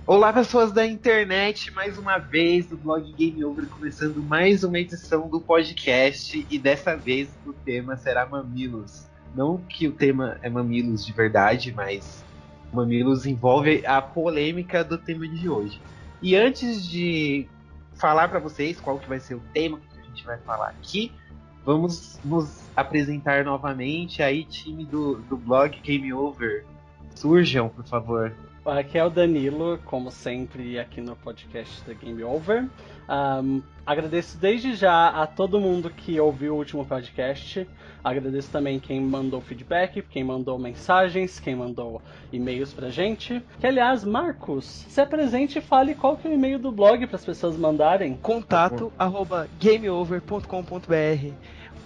Olá, pessoas da internet, mais uma vez do blog Game Over, começando mais uma edição do podcast, e dessa vez o tema será mamilos. Não que o tema é mamilos de verdade, mas mamilos envolve a polêmica do tema de hoje. E antes de falar para vocês qual que vai ser o tema que a gente vai falar aqui, vamos nos apresentar novamente. Aí, time do blog Game Over, surjam, por favor. Aqui é o Danilo, como sempre, aqui no podcast da Game Over. Agradeço desde já a todo mundo que ouviu o último podcast. Agradeço também quem mandou feedback, quem mandou mensagens, quem mandou e-mails pra gente. Que, aliás, Marcos, se apresente e fale qual que é o e-mail do blog para as pessoas mandarem. contato@gameover.com.br.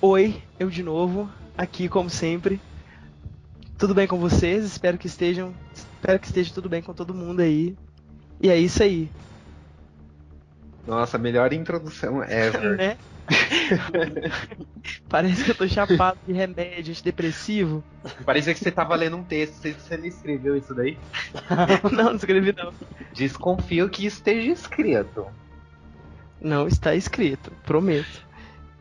Oi, eu de novo, aqui como sempre. Tudo bem com vocês? Espero que esteja tudo bem com todo mundo aí. E é isso aí. Nossa, melhor introdução ever. Né? Parece que eu tô chapado de remédio antidepressivo. Parecia que você tava lendo um texto. Você não escreveu isso daí? Não escrevi não. Desconfio que esteja escrito. Não está escrito, prometo.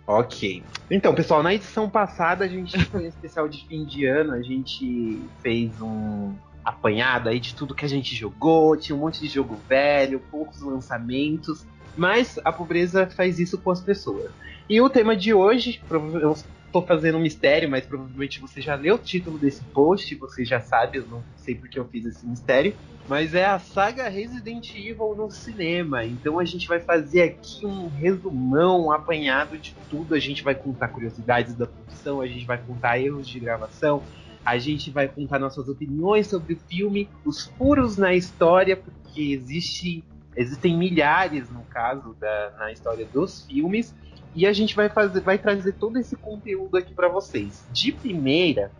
Ok. Então, pessoal, na edição passada a gente foi um especial de fim de ano. A gente fez um apanhado aí de tudo que a gente jogou. Tinha um monte de jogo velho, poucos lançamentos. Mas a pobreza faz isso com as pessoas. E o tema de hoje, eu tô fazendo um mistério, mas provavelmente você já leu o título desse post, você já sabe, eu não sei porque eu fiz esse mistério. Mas é a saga Resident Evil no cinema. Então a gente vai fazer aqui um resumão, um apanhado de tudo. A gente vai contar curiosidades da produção, a gente vai contar erros de gravação, a gente vai contar nossas opiniões sobre o filme, os furos na história, porque existem milhares, no caso, na história dos filmes. E a gente vai trazer todo esse conteúdo aqui para vocês. De primeira,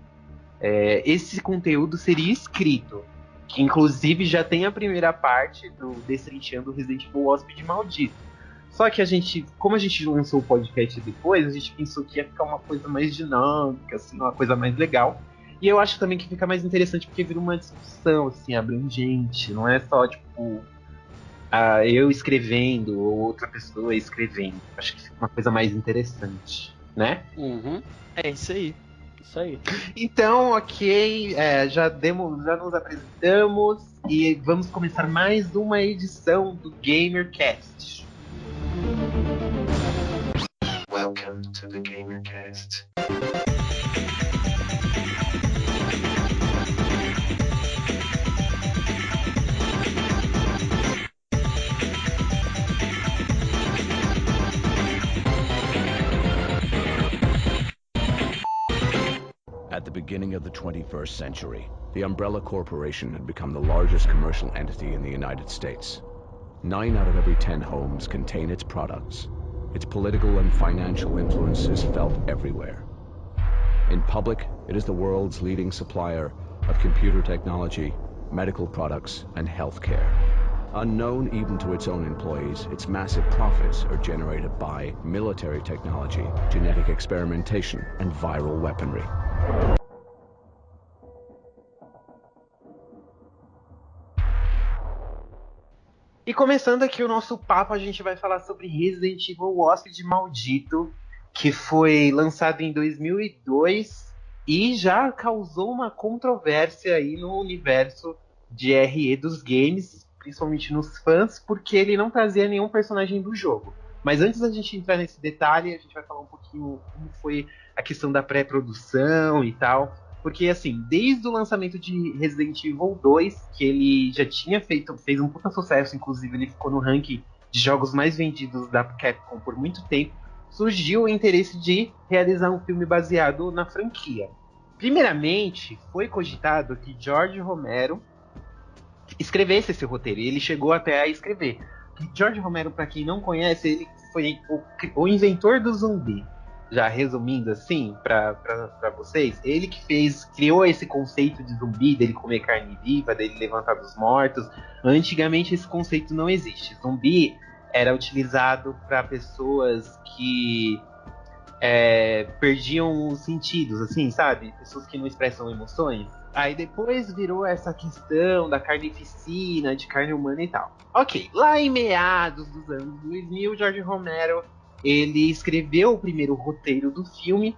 esse conteúdo seria escrito. Que inclusive já tem a primeira parte do Destrinchando Resident Evil Hóspede Maldito. Só que como a gente lançou o podcast depois, a gente pensou que ia ficar uma coisa mais dinâmica, assim, uma coisa mais legal. E eu acho também que fica mais interessante porque vira uma discussão, assim, abrangente. Não é só, tipo, eu escrevendo ou outra pessoa escrevendo. Acho que fica uma coisa mais interessante, né? Uhum. É isso aí. Isso aí. Então, ok, já nos apresentamos e vamos começar mais uma edição do GamerCast. Welcome to the GamerCast. At the beginning of the 21st century, the Umbrella Corporation had become the largest commercial entity in the United States. 9 out of every 10 homes contain its products. Its political and financial influence is felt everywhere. In public, it is the world's leading supplier of computer technology, medical products, and healthcare. Unknown even to its own employees, its massive profits are generated by military technology, genetic experimentation, and viral weaponry. E começando aqui o nosso papo, a gente vai falar sobre Resident Evil Hóspede Maldito, que foi lançado em 2002 e já causou uma controvérsia aí no universo de RE dos games, principalmente nos fãs, porque ele não trazia nenhum personagem do jogo. Mas antes da gente entrar nesse detalhe, a gente vai falar um pouquinho como foi a questão da pré-produção e tal. Porque, assim, desde o lançamento de Resident Evil 2, que ele já fez um puta sucesso, inclusive ele ficou no ranking de jogos mais vendidos da Capcom por muito tempo, surgiu o interesse de realizar um filme baseado na franquia. Primeiramente, foi cogitado que George Romero escrevesse esse roteiro, e ele chegou até a escrever. George Romero, para quem não conhece, ele foi o inventor do zumbi. Já resumindo assim, para vocês, ele que criou esse conceito de zumbi, dele comer carne viva, dele levantar dos mortos. Antigamente esse conceito não existe. Zumbi era utilizado para pessoas que perdiam os sentidos, assim, sabe? Pessoas que não expressam emoções. Aí depois virou essa questão da carnificina, de carne humana e tal. Ok, lá em meados dos anos 2000, George Romero, ele escreveu o primeiro roteiro do filme,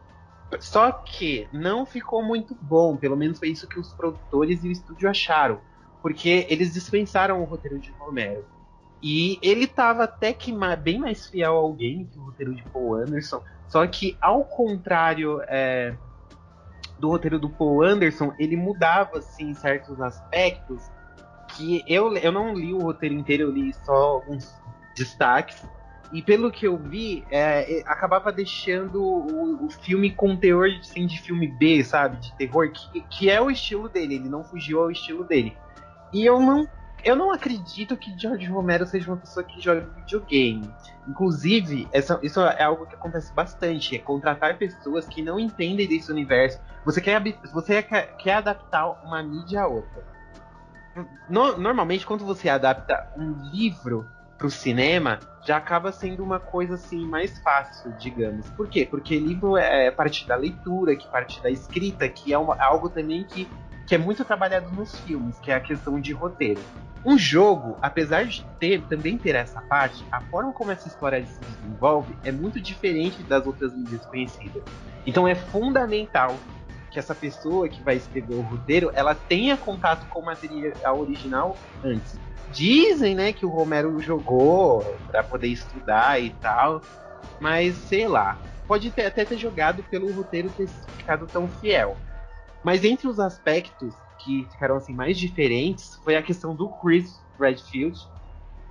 só que não ficou muito bom, pelo menos foi isso que os produtores e o estúdio acharam, porque eles dispensaram o roteiro de Romero. E ele estava até que bem mais fiel ao game que o roteiro de Paul Anderson, só que ao contrário do roteiro do Paul Anderson, ele mudava assim, certos aspectos que eu não li o roteiro inteiro, eu li só alguns destaques. E pelo que eu vi, acabava deixando o filme com teor assim, de filme B, sabe? De terror, que é o estilo dele, ele não fugiu ao estilo dele. E eu não acredito que George Romero seja uma pessoa que joga videogame. Inclusive, isso é algo que acontece bastante, é contratar pessoas que não entendem desse universo. Você quer adaptar uma mídia a outra. Normalmente, quando você adapta um livro para o cinema, já acaba sendo uma coisa assim mais fácil, digamos. Por quê? Porque livro é parte da leitura, que parte da escrita, que é algo também que é muito trabalhado nos filmes, que é a questão de roteiro. Um jogo, apesar de também ter essa parte, a forma como essa história se desenvolve é muito diferente das outras mídias conhecidas. Então é fundamental que essa pessoa que vai escrever o roteiro, ela tenha contato com o material original antes. Dizem, né, que o Romero jogou para poder estudar e tal, mas sei lá, pode até ter jogado pelo roteiro ter ficado tão fiel. Mas entre os aspectos que ficaram assim mais diferentes foi a questão do Chris Redfield,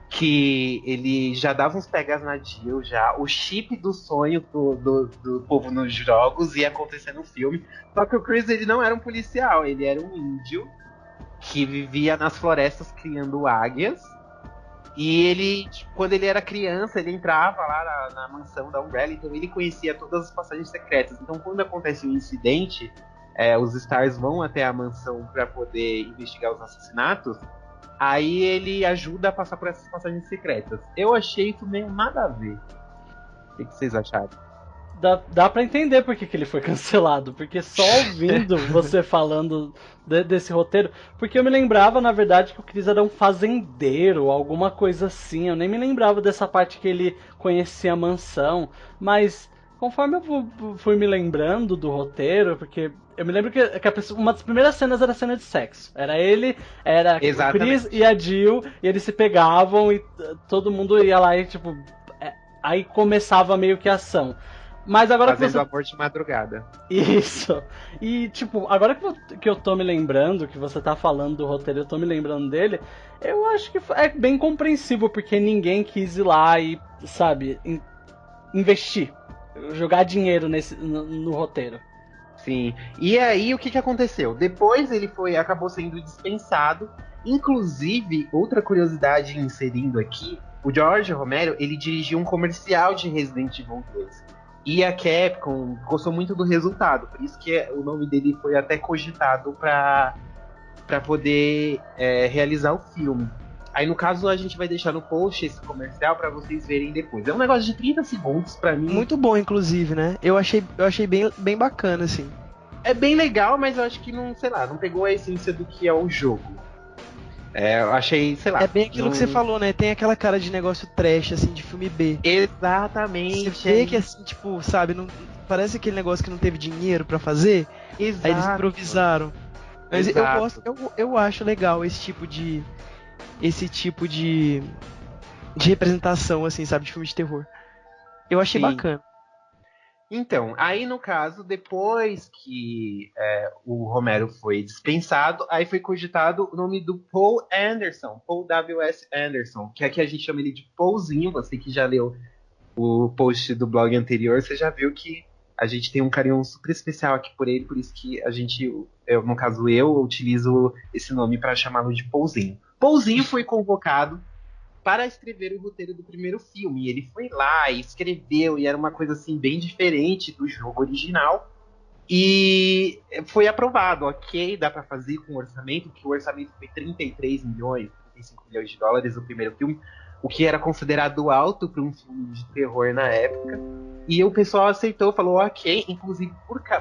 que ele já dava uns pegas na Jill, já o chip do sonho do povo nos jogos ia acontecer no filme. Só que o Chris, ele não era um policial, ele era um índio que vivia nas florestas criando águias. E ele, quando ele era criança, ele entrava lá na mansão da Umbrella, então ele conhecia todas as passagens secretas. Então quando acontece um incidente, os Stars vão até a mansão para poder investigar os assassinatos. Aí ele ajuda a passar por essas passagens secretas. Eu achei isso meio nada a ver. O que vocês acharam? Dá pra entender por que ele foi cancelado, porque só ouvindo você falando desse roteiro, porque eu me lembrava, na verdade, que o Chris era um fazendeiro, alguma coisa assim, eu nem me lembrava dessa parte que ele conhecia a mansão, mas conforme eu fui me lembrando do roteiro, porque eu me lembro que uma das primeiras cenas era a cena de sexo, era o Chris e a Jill, e eles se pegavam e todo mundo ia lá e tipo, aí começava meio que a ação. Mas agora fazendo amor de madrugada. Isso. E, tipo, agora que eu tô me lembrando, que você tá falando do roteiro, eu tô me lembrando dele, eu acho que é bem compreensível, porque ninguém quis ir lá e, sabe, investir, jogar dinheiro no roteiro. Sim. E aí, o que aconteceu? Depois ele acabou sendo dispensado. Inclusive, outra curiosidade inserindo aqui, o George Romero, ele dirigiu um comercial de Resident Evil 2. E a Capcom gostou muito do resultado, por isso que o nome dele foi até cogitado para poder realizar o filme. Aí no caso a gente vai deixar no post esse comercial para vocês verem depois. É um negócio de 30 segundos para mim. Muito bom, inclusive, né? Eu achei bem bacana, assim. É bem legal, mas eu acho que não pegou a essência do que é o jogo. Eu achei, sei lá. É bem aquilo que você falou, né? Tem aquela cara de negócio trash, assim, de filme B. Exatamente. Você vê que, assim, tipo, sabe, não, parece aquele negócio que não teve dinheiro pra fazer. Exato. Aí eles improvisaram. Mas eu acho legal esse tipo de representação, assim, sabe, de filme de terror. Eu achei bacana. Então, aí no caso, depois que o Romero foi dispensado, aí foi cogitado o nome do Paul Anderson, Paul W.S. Anderson, que aqui a gente chama ele de Paulzinho. Você que já leu o post do blog anterior, você já viu que a gente tem um carinho super especial aqui por ele, por isso que no caso eu utilizo esse nome para chamá-lo de Paulzinho. Paulzinho foi convocado para escrever o roteiro do primeiro filme. Ele foi lá e escreveu, e era uma coisa assim bem diferente do jogo original. E foi aprovado, ok, dá para fazer com o orçamento, que o orçamento foi 35 milhões de dólares o primeiro filme, o que era considerado alto para um filme de terror na época. E o pessoal aceitou, falou ok, inclusive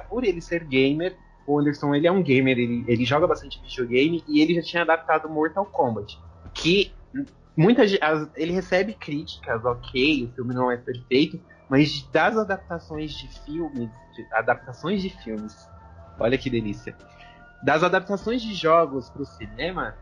por ele ser gamer, o Anderson ele é um gamer, ele joga bastante videogame e ele já tinha adaptado Mortal Kombat, que ele recebe críticas, ok, o filme não é perfeito, mas das adaptações de filmes, olha que delícia, das adaptações de jogos para o cinema,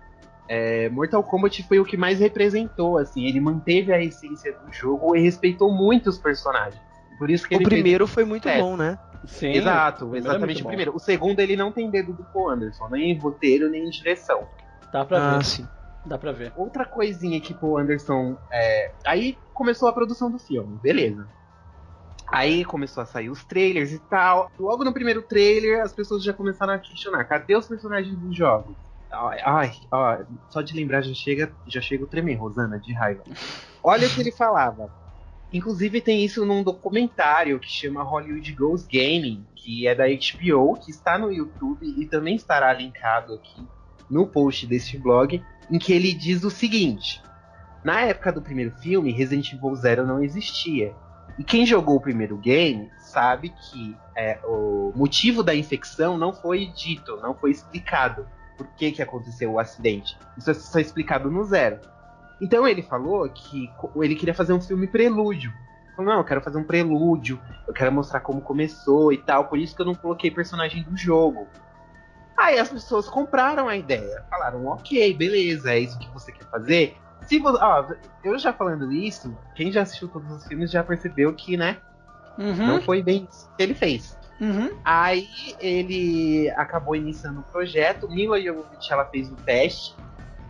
Mortal Kombat foi o que mais representou, assim, ele manteve a essência do jogo e respeitou muito os personagens. Por isso que O primeiro foi muito bom, né? Sim, Exato, exatamente o primeiro. O segundo ele não tem dedo do Paul Anderson, nem em roteiro, nem em direção. Dá pra ver. Sim. Dá pra ver. Outra coisinha que Paul Anderson... Aí começou a produção do filme, beleza. Aí começou a sair os trailers e tal. Logo no primeiro trailer, as pessoas já começaram a questionar. Cadê os personagens dos jogos? Só de lembrar já chega o tremer, Rosana, de raiva. Olha o que ele falava. Inclusive tem isso num documentário que chama Hollywood Goes Gaming, que é da HBO, que está no YouTube e também estará linkado aqui no post deste blog, em que ele diz o seguinte: na época do primeiro filme, Resident Evil Zero não existia. E quem jogou o primeiro game sabe que o motivo da infecção não foi dito, não foi explicado. Por que aconteceu o acidente? Isso é só explicado no Zero. Então ele falou que ele queria fazer um filme prelúdio. Ele falou, não, eu quero fazer um prelúdio, eu quero mostrar como começou e tal, por isso que eu não coloquei personagem do jogo. Aí as pessoas compraram a ideia, falaram, ok, beleza, é isso que você quer fazer? Eu já falando isso, quem já assistiu todos os filmes já percebeu que, né, não foi bem isso que ele fez. Aí ele acabou iniciando o projeto, Mila Jovovich, ela fez o teste,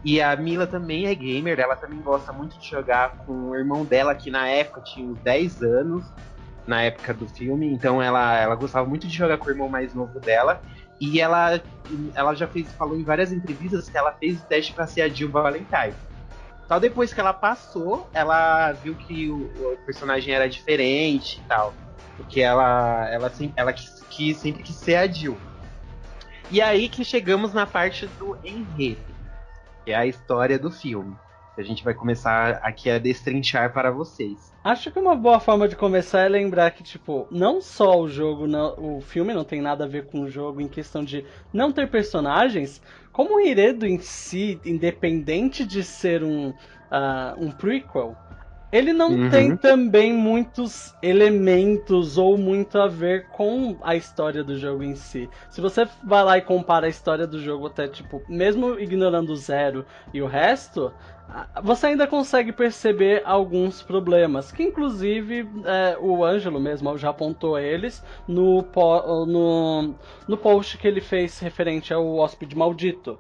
e a Mila também é gamer, ela também gosta muito de jogar com o irmão dela, que na época tinha uns 10 anos, na época do filme, então ela gostava muito de jogar com o irmão mais novo dela, e ela já falou em várias entrevistas que ela fez o teste para ser a Jill Valentine. Só depois que ela passou, ela viu que o personagem era diferente e tal, porque ela sempre quis ser a Jill. E aí que chegamos na parte do enredo, que é a história do filme. A gente vai começar aqui a destrinchar para vocês. Acho que uma boa forma de começar é lembrar que, tipo, não só o filme não tem nada a ver com o jogo em questão de não ter personagens, como o enredo em si, independente de ser um prequel, ele não tem também muitos elementos ou muito a ver com a história do jogo em si. Se você vai lá e compara a história do jogo até, tipo, mesmo ignorando o Zero e o resto, você ainda consegue perceber alguns problemas, que inclusive o Ângelo mesmo já apontou eles no post que ele fez referente ao Hóspede Maldito.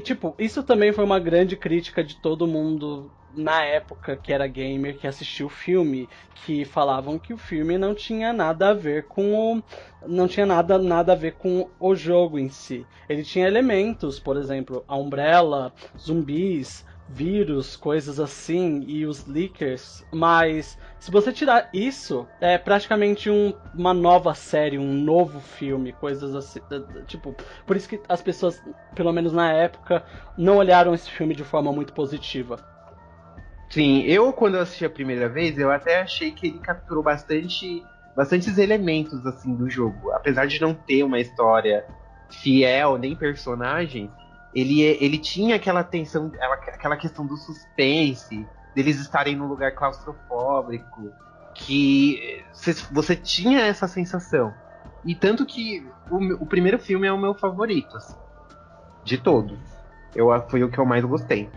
Tipo, isso também foi uma grande crítica de todo mundo na época que era gamer, que assistiu o filme, que falavam que o filme não tinha nada a ver com nada a ver com o jogo em si. Ele tinha elementos, por exemplo, a Umbrella, zumbis, vírus, coisas assim, e os leakers, mas se você tirar isso, é praticamente uma nova série, um novo filme, coisas assim, tipo, por isso que as pessoas, pelo menos na época, não olharam esse filme de forma muito positiva. Sim, quando eu assisti a primeira vez, eu até achei que ele capturou bastantes elementos assim do jogo, apesar de não ter uma história fiel nem personagens. Ele tinha aquela tensão, aquela questão do suspense, deles estarem num lugar claustrofóbico, que você tinha essa sensação. E tanto que o primeiro filme é o meu favorito, assim, de todos. Foi o que eu mais gostei.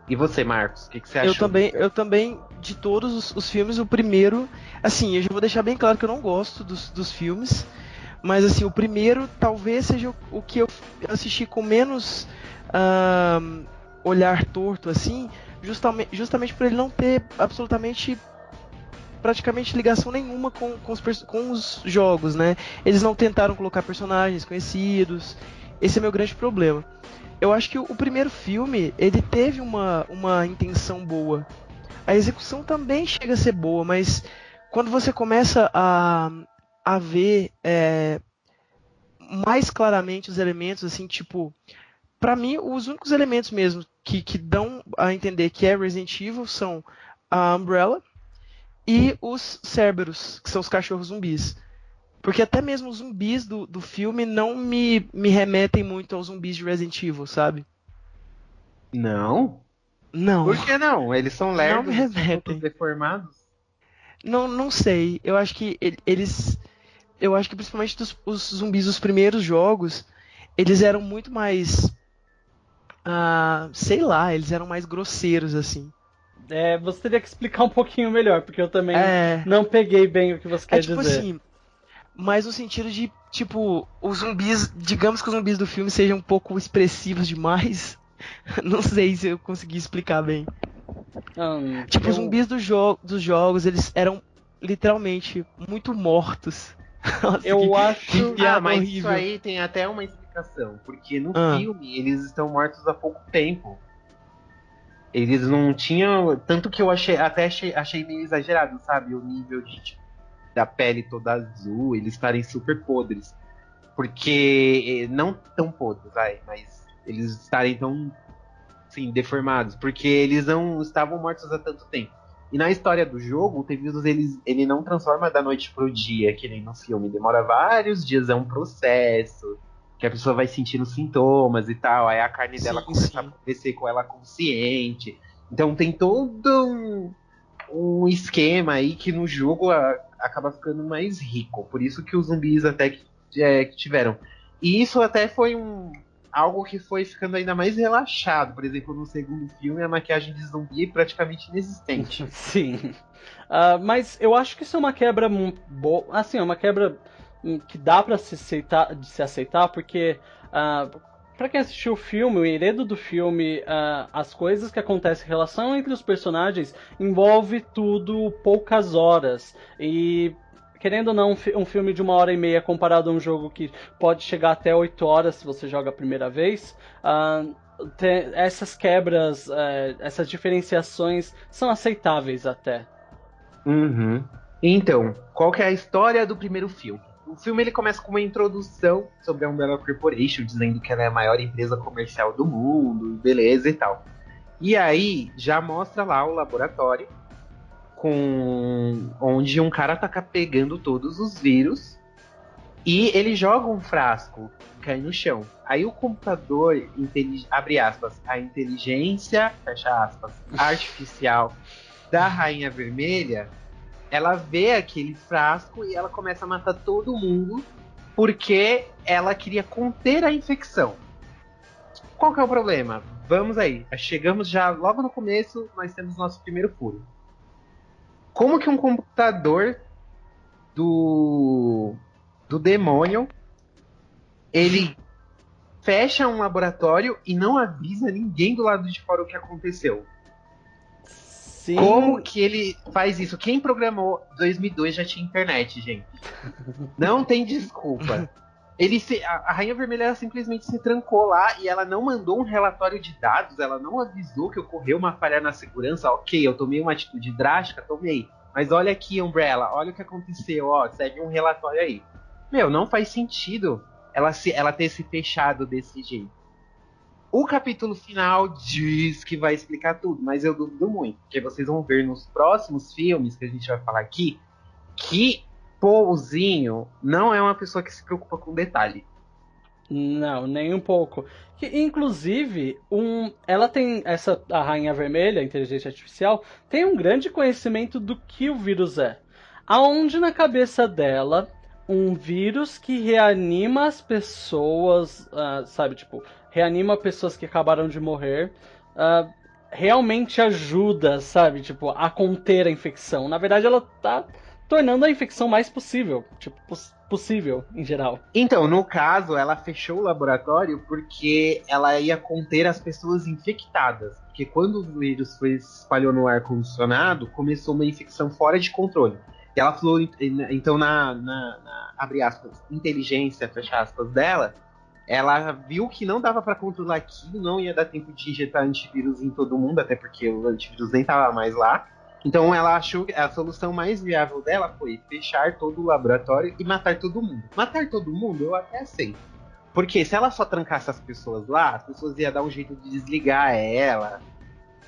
E você, Marcos, o que você achou? Eu também, de todos os filmes, o primeiro... Assim, eu já vou deixar bem claro que eu não gosto dos filmes... Mas assim, o primeiro talvez seja o que eu assisti com menos olhar torto, assim, justamente por ele não ter praticamente ligação nenhuma com os jogos, né? Eles não tentaram colocar personagens conhecidos, esse é meu grande problema. Eu acho que o primeiro filme, ele teve uma intenção boa. A execução também chega a ser boa, mas quando você começa a ver mais claramente os elementos, assim, tipo, pra mim, os únicos elementos mesmo que dão a entender que é Resident Evil são a Umbrella e os Cerberus, que são os cachorros zumbis. Porque até mesmo os zumbis do filme não me remetem muito aos zumbis de Resident Evil, sabe? Não? Não, Por que não? Eles são não lerdos, me são todos remetem. deformados. Não sei. Eu acho que eles. Eu acho que principalmente os zumbis dos primeiros jogos, eles eram muito mais. Sei lá, eles eram mais grosseiros, assim. Você teria que explicar um pouquinho melhor, porque eu também É. não peguei bem o que você quer Tipo dizer. assim, mas no sentido de, tipo, os zumbis. Digamos que os zumbis do filme sejam um pouco expressivos demais. Não sei se eu consegui explicar bem. Tipo, os zumbis dos jogos, eles eram literalmente muito mortos. Nossa, Eu que acho. piada Mas horrível. isso aí tem até uma explicação. Porque no Ah. filme eles estão mortos há pouco tempo. Eles não tinham. Tanto que eu achei meio exagerado, sabe? O nível tipo, da pele toda azul, eles estarem super podres. Porque. Não tão podres, mas eles estarem tão. Sim, deformados. Porque eles não estavam mortos há tanto tempo. E na história do jogo, o T-Virus ele não transforma da noite pro dia, que nem no filme. Demora vários dias, é um processo. Que a pessoa vai sentindo sintomas e tal. Aí a carne dela começa a crescer com ela consciente. Então tem todo um esquema aí que no jogo acaba ficando mais rico. Por isso que os zumbis até que tiveram. E isso até foi algo que foi ficando ainda mais relaxado. Por exemplo, no segundo filme, a maquiagem de zumbi é praticamente inexistente. Sim. Mas eu acho que isso é uma quebra boa. Assim, é uma quebra que dá pra se aceitar, porque pra quem assistiu o filme, o enredo do filme, as coisas que acontecem, a relação entre os personagens envolve tudo poucas horas. E querendo ou não, um filme de 1h30 comparado a um jogo que pode chegar até 8 horas se você joga a primeira vez. Essas quebras, essas diferenciações são aceitáveis até. Uhum. Então, qual que é a história do primeiro filme? O filme ele começa com uma introdução sobre a Umbrella Corporation, dizendo que ela é a maior empresa comercial do mundo, beleza e tal. E aí já mostra lá o laboratório onde um cara tá pegando todos os vírus e ele joga um frasco e cai no chão. Aí o computador, abre aspas, a inteligência, fecha aspas, artificial da Rainha Vermelha, ela vê aquele frasco e ela começa a matar todo mundo porque ela queria conter a infecção. Qual que é o problema? Vamos aí, chegamos já logo no começo, nós temos nosso primeiro furo. Como que um computador do demônio ele fecha um laboratório e não avisa ninguém do lado de fora o que aconteceu? Sim. Como que ele faz isso? Quem programou 2002 já tinha internet, gente. Não tem desculpa. A Rainha Vermelha ela simplesmente se trancou lá e ela não mandou um relatório de dados, ela não avisou que ocorreu uma falha na segurança. Ok, eu tomei uma atitude drástica, tomei. Mas olha aqui, Umbrella, olha o que aconteceu, ó, segue um relatório aí. Meu, não faz sentido ela ter se fechado desse jeito. O capítulo final diz que vai explicar tudo, mas eu duvido muito, porque vocês vão ver nos próximos filmes que a gente vai falar aqui que Paulzinho não é uma pessoa que se preocupa com detalhe. Não, nem um pouco. Inclusive, ela tem a Rainha Vermelha, a inteligência artificial, tem um grande conhecimento do que o vírus é. Aonde na cabeça dela um vírus que reanima as pessoas, sabe, tipo, reanima pessoas que acabaram de morrer, realmente ajuda, sabe, tipo, a conter a infecção. Na verdade, ela tá tornando a infecção mais possível, tipo, possível em geral. Então, no caso, ela fechou o laboratório porque ela ia conter as pessoas infectadas. Porque quando o vírus foi espalhou no ar-condicionado, começou uma infecção fora de controle. E ela falou, então, abre aspas, inteligência, fecha aspas, dela, ela viu que não dava para controlar aquilo, não ia dar tempo de injetar antivírus em todo mundo, até porque o antivírus nem tava mais lá. Então ela achou que a solução mais viável dela foi fechar todo o laboratório e matar todo mundo. Matar todo mundo eu até sei. Porque se ela só trancasse as pessoas lá, as pessoas iam dar um jeito de desligar ela.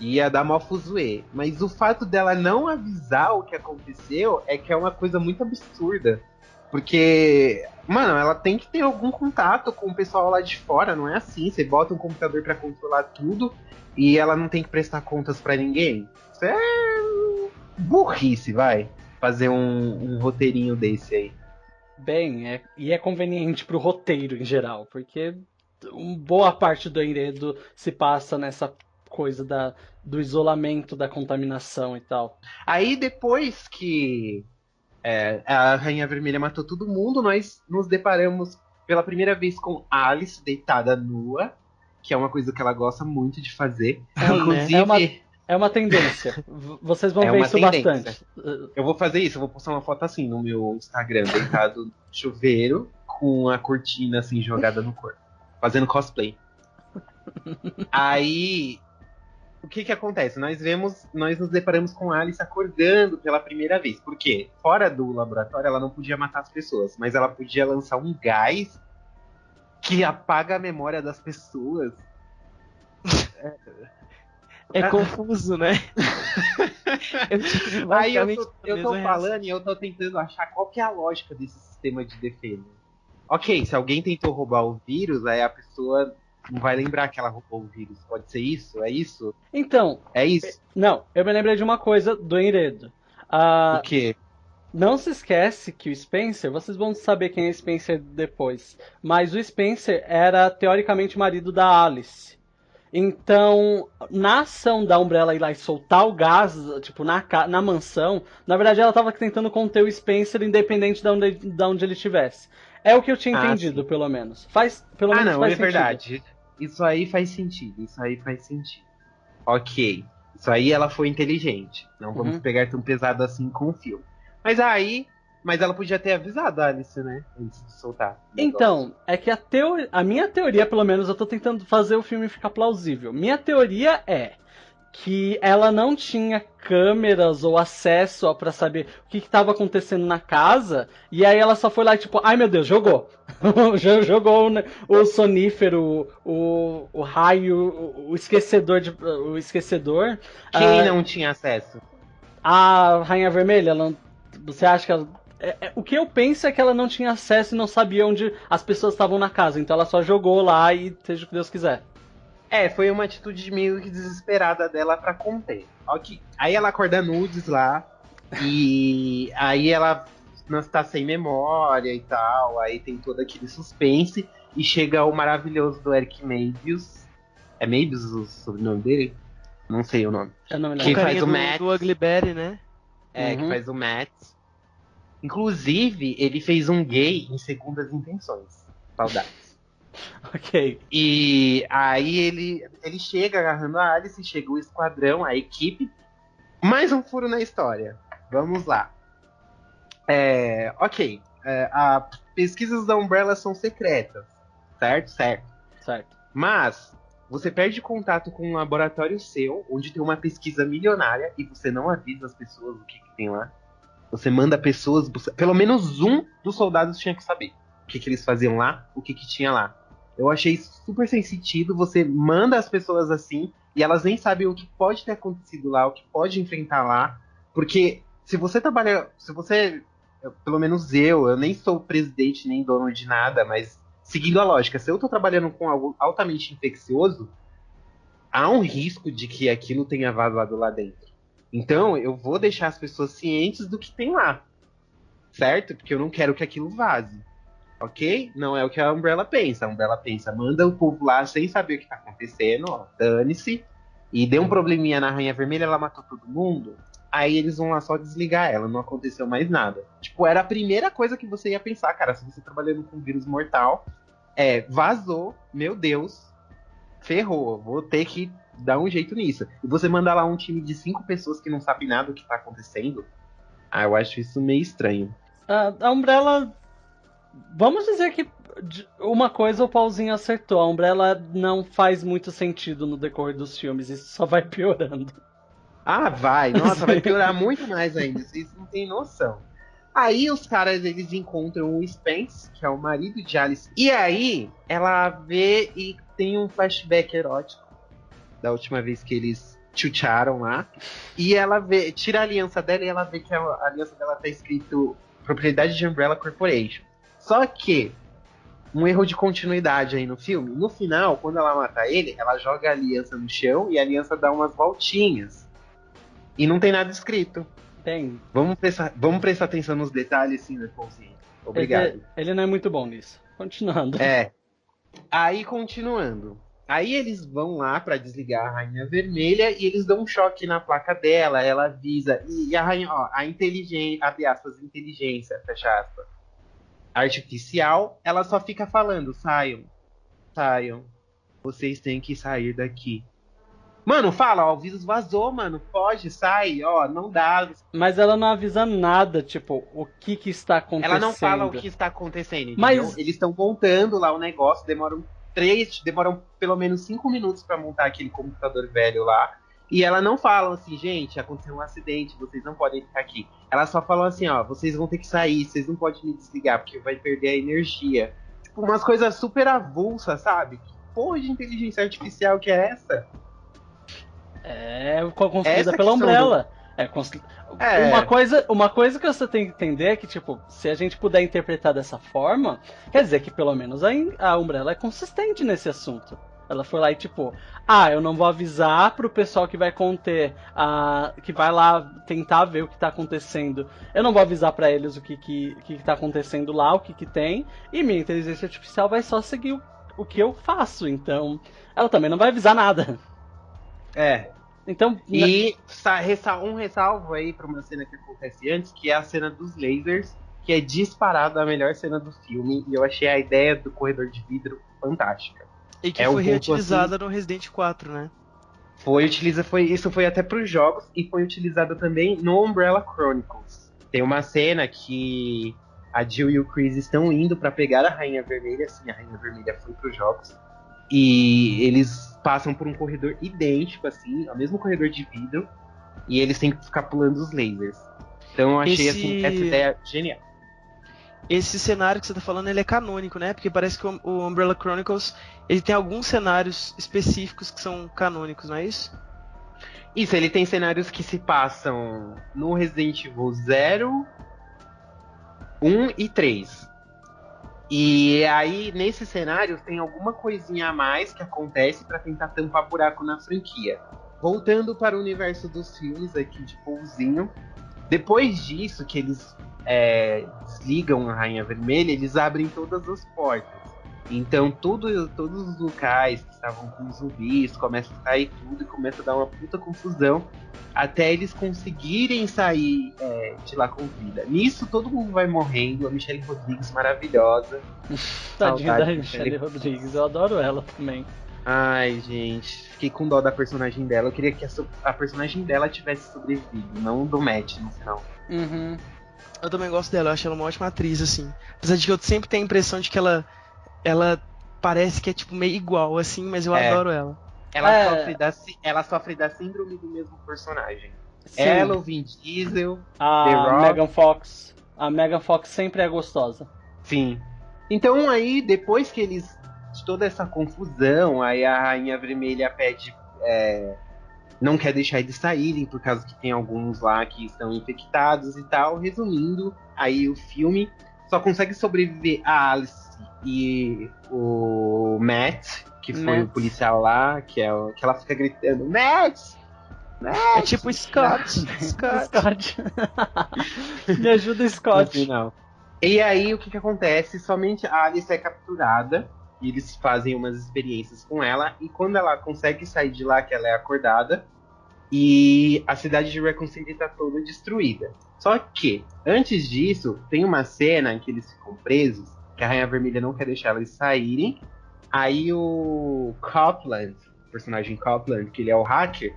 Ia dar mó fuzuê. Mas o fato dela não avisar o que aconteceu é que é uma coisa muito absurda. Porque, mano, ela tem que ter algum contato com o pessoal lá de fora, não é assim. Você bota um computador pra controlar tudo e ela não tem que prestar contas pra ninguém. Isso é burrice, vai. Fazer um roteirinho desse aí. Bem, e é conveniente pro roteiro em geral, porque boa parte do enredo se passa nessa coisa do isolamento, da contaminação e tal. Aí depois que a Rainha Vermelha matou todo mundo, nós nos deparamos pela primeira vez com Alice deitada nua, que é uma coisa que ela gosta muito de fazer. Inclusive, é uma tendência. Vocês vão ver isso bastante. Eu vou fazer isso, eu vou postar uma foto assim no meu Instagram, deitado no chuveiro, com a cortina assim jogada no corpo, fazendo cosplay. Aí, o que acontece? Nós nos deparamos com a Alice acordando pela primeira vez. Por quê? Fora do laboratório, ela não podia matar as pessoas, mas ela podia lançar um gás que apaga a memória das pessoas. É confuso, né? Aí eu tô falando e eu tô tentando achar qual que é a lógica desse sistema de defesa. Ok, se alguém tentou roubar o vírus, aí a pessoa não vai lembrar que ela roubou o vírus. Pode ser isso? É isso? Então... É isso? Não, eu me lembrei de uma coisa do enredo. O quê? Não se esquece que o Spencer, vocês vão saber quem é Spencer depois, mas o Spencer era teoricamente marido da Alice. Então, na ação da Umbrella ir lá e soltar o gás, tipo, na mansão, na verdade ela tava tentando conter o Spencer independente de onde ele estivesse. É o que eu tinha entendido, sim. Pelo menos. Faz sentido. Verdade. Isso aí faz sentido. Ok. Isso aí ela foi inteligente. Não vamos pegar tão pesado assim com o filme. Mas ela podia ter avisado a Alice, né? Antes de soltar. Então, é que a minha teoria, pelo menos, eu tô tentando fazer o filme ficar plausível. Minha teoria é que ela não tinha câmeras ou acesso pra saber o que estava acontecendo na casa, e aí ela só foi lá tipo, ai meu Deus, jogou. Jogou o sonífero, o raio, o esquecedor. Quem não tinha acesso? A Rainha Vermelha, você acha que ela... o que eu penso é que ela não tinha acesso e não sabia onde as pessoas estavam na casa, então ela só jogou lá e seja o que Deus quiser. Foi uma atitude meio que desesperada dela pra conter. Okay. Aí ela acorda nudes lá, e aí ela não está sem memória e tal, aí tem todo aquele suspense, e chega o maravilhoso do Eric Mebius. É Mebius o sobrenome dele? Não sei o nome. Que faz o Matt. Do Ugly Betty, né? Que faz o Matt. Inclusive, ele fez um gay em Segundas Intenções. Saudades. Ok. E aí ele chega agarrando a Alice, chega o esquadrão, a equipe. Mais um furo na história. Vamos lá. As pesquisas da Umbrella são secretas. Certo. Mas você perde contato com um laboratório seu, onde tem uma pesquisa milionária, e você não avisa as pessoas o que tem lá. Você manda pessoas buscar. Pelo menos um dos soldados tinha que saber o que eles faziam lá, o que tinha lá. Eu achei super sem sentido. Você manda as pessoas assim e elas nem sabem o que pode ter acontecido lá, o que pode enfrentar lá. Porque se você trabalha. Pelo menos eu nem sou presidente nem dono de nada, mas seguindo a lógica, se eu tô trabalhando com algo altamente infeccioso, há um risco de que aquilo tenha vazado lá dentro. Então eu vou deixar as pessoas cientes do que tem lá. Certo? Porque eu não quero que aquilo vaze. Ok? Não é o que a Umbrella pensa. A Umbrella pensa, manda o povo lá sem saber o que tá acontecendo, ó, dane-se. E deu um probleminha na Rainha Vermelha, ela matou todo mundo. Aí eles vão lá só desligar ela, não aconteceu mais nada. Tipo, era a primeira coisa que você ia pensar, cara, se você trabalhando com vírus mortal. Vazou, meu Deus, ferrou, vou ter que dar um jeito nisso. E você mandar lá um time de 5 pessoas que não sabem nada do que tá acontecendo, eu acho isso meio estranho. A Umbrella... Vamos dizer que uma coisa o Paulzinho acertou. A Umbrella não faz muito sentido no decorrer dos filmes. Isso só vai piorando. Vai. Nossa, vai piorar muito mais ainda. Vocês não têm noção. Aí os caras, eles encontram o Spence, que é o marido de Alice. E aí, ela vê e tem um flashback erótico da última vez que eles chucharam lá. E ela tira a aliança dela e ela vê que a aliança dela tá escrito propriedade de Umbrella Corporation. Só que um erro de continuidade aí no filme. No final, quando ela mata ele, ela joga a aliança no chão e a aliança dá umas voltinhas. E não tem nada escrito. Tem. Vamos prestar atenção nos detalhes, sim, Lepãozinho. Obrigado. Ele não é muito bom nisso. Continuando. Aí, continuando. Aí eles vão lá pra desligar a Rainha Vermelha e eles dão um choque na placa dela. Ela avisa. E a rainha, a inteligência, abre aspas, inteligência, fecha aspas, artificial, ela só fica falando: saiam, vocês têm que sair daqui. Mano, fala, ó, o vírus vazou, mano, pode, sai, ó, não dá. Mas ela não avisa nada, tipo, o que está acontecendo. Ela não fala o que está acontecendo, entendeu? Mas eles estão montando lá o negócio, demoram pelo menos 5 minutos pra montar aquele computador velho lá. E ela não fala assim, gente, aconteceu um acidente, vocês não podem ficar aqui. Ela só fala assim, ó, vocês vão ter que sair, vocês não podem me desligar, porque vai perder a energia. Tipo, umas coisas super avulsas, sabe? Que porra de inteligência artificial que é essa? É construída pela Umbrella. Uma coisa que você tem que entender é que, tipo, se a gente puder interpretar dessa forma, quer dizer que pelo menos a Umbrella é consistente nesse assunto. Ela foi lá e tipo, eu não vou avisar pro pessoal que vai conter, que vai lá tentar ver o que tá acontecendo. Eu não vou avisar pra eles o que tá acontecendo lá, o que tem, e minha inteligência artificial vai só seguir o que eu faço. Então, ela também não vai avisar nada. Então, e um ressalvo aí pra uma cena que acontece antes, que é a cena dos lasers, que é disparada a melhor cena do filme, e eu achei a ideia do corredor de vidro fantástica. E que foi reutilizada no Resident 4, né? Isso foi até pros jogos, e foi utilizada também no Umbrella Chronicles. Tem uma cena que a Jill e o Chris estão indo pra pegar a Rainha Vermelha, sim, a Rainha Vermelha foi pros jogos, e eles passam por um corredor idêntico, assim, o mesmo corredor de vidro, e eles têm que ficar pulando os lasers. Então eu achei assim, essa ideia genial. Esse cenário que você tá falando, ele é canônico, né? Porque parece que o Umbrella Chronicles, ele tem alguns cenários específicos que são canônicos, não é isso? Isso, ele tem cenários que se passam no Resident Evil 0, 1 e 3. E aí, nesses cenários, tem alguma coisinha a mais que acontece pra tentar tampar buraco na franquia. Voltando para o universo dos filmes aqui de Pouzinho, depois disso, que eles desligam a Rainha Vermelha, eles abrem todas as portas. Então todos os locais que estavam com zumbis começam a sair tudo e começa a dar uma puta confusão até eles conseguirem sair de lá com vida. Nisso todo mundo vai morrendo, a Michelle Rodrigues maravilhosa. Tadinha da Michelle Rodrigues, eu adoro ela também. Ai, gente, fiquei com dó da personagem dela. Eu queria que a personagem dela tivesse sobrevivido, não do Matt no final. Uhum. Eu também gosto dela, eu acho ela uma ótima atriz, assim. Apesar de que eu sempre tenho a impressão de que ela parece que é tipo meio igual, assim, mas eu adoro ela. Ela sofre da síndrome do mesmo personagem. Sim. Ela, o Vin Diesel, a The Rock. Megan Fox. A Megan Fox sempre é gostosa. Sim. Então aí, depois que eles... de toda essa confusão, aí a Rainha Vermelha pede... não quer deixar eles saírem, por causa que tem alguns lá que estão infectados e tal. Resumindo, aí o filme só consegue sobreviver a Alice e o Matt, que foi o policial lá, que ela fica gritando, Matt! É tipo Scott. Scott. Me ajuda, Scott. Não. E aí, o que acontece? Somente a Alice é capturada, e eles fazem umas experiências com ela, e quando ela consegue sair de lá, que ela é acordada, e a cidade de Raccoon City tá toda destruída. Só que, antes disso, tem uma cena em que eles ficam presos, que a Rainha Vermelha não quer deixar eles saírem. Aí o Copeland, o personagem Copeland, que ele é o hacker,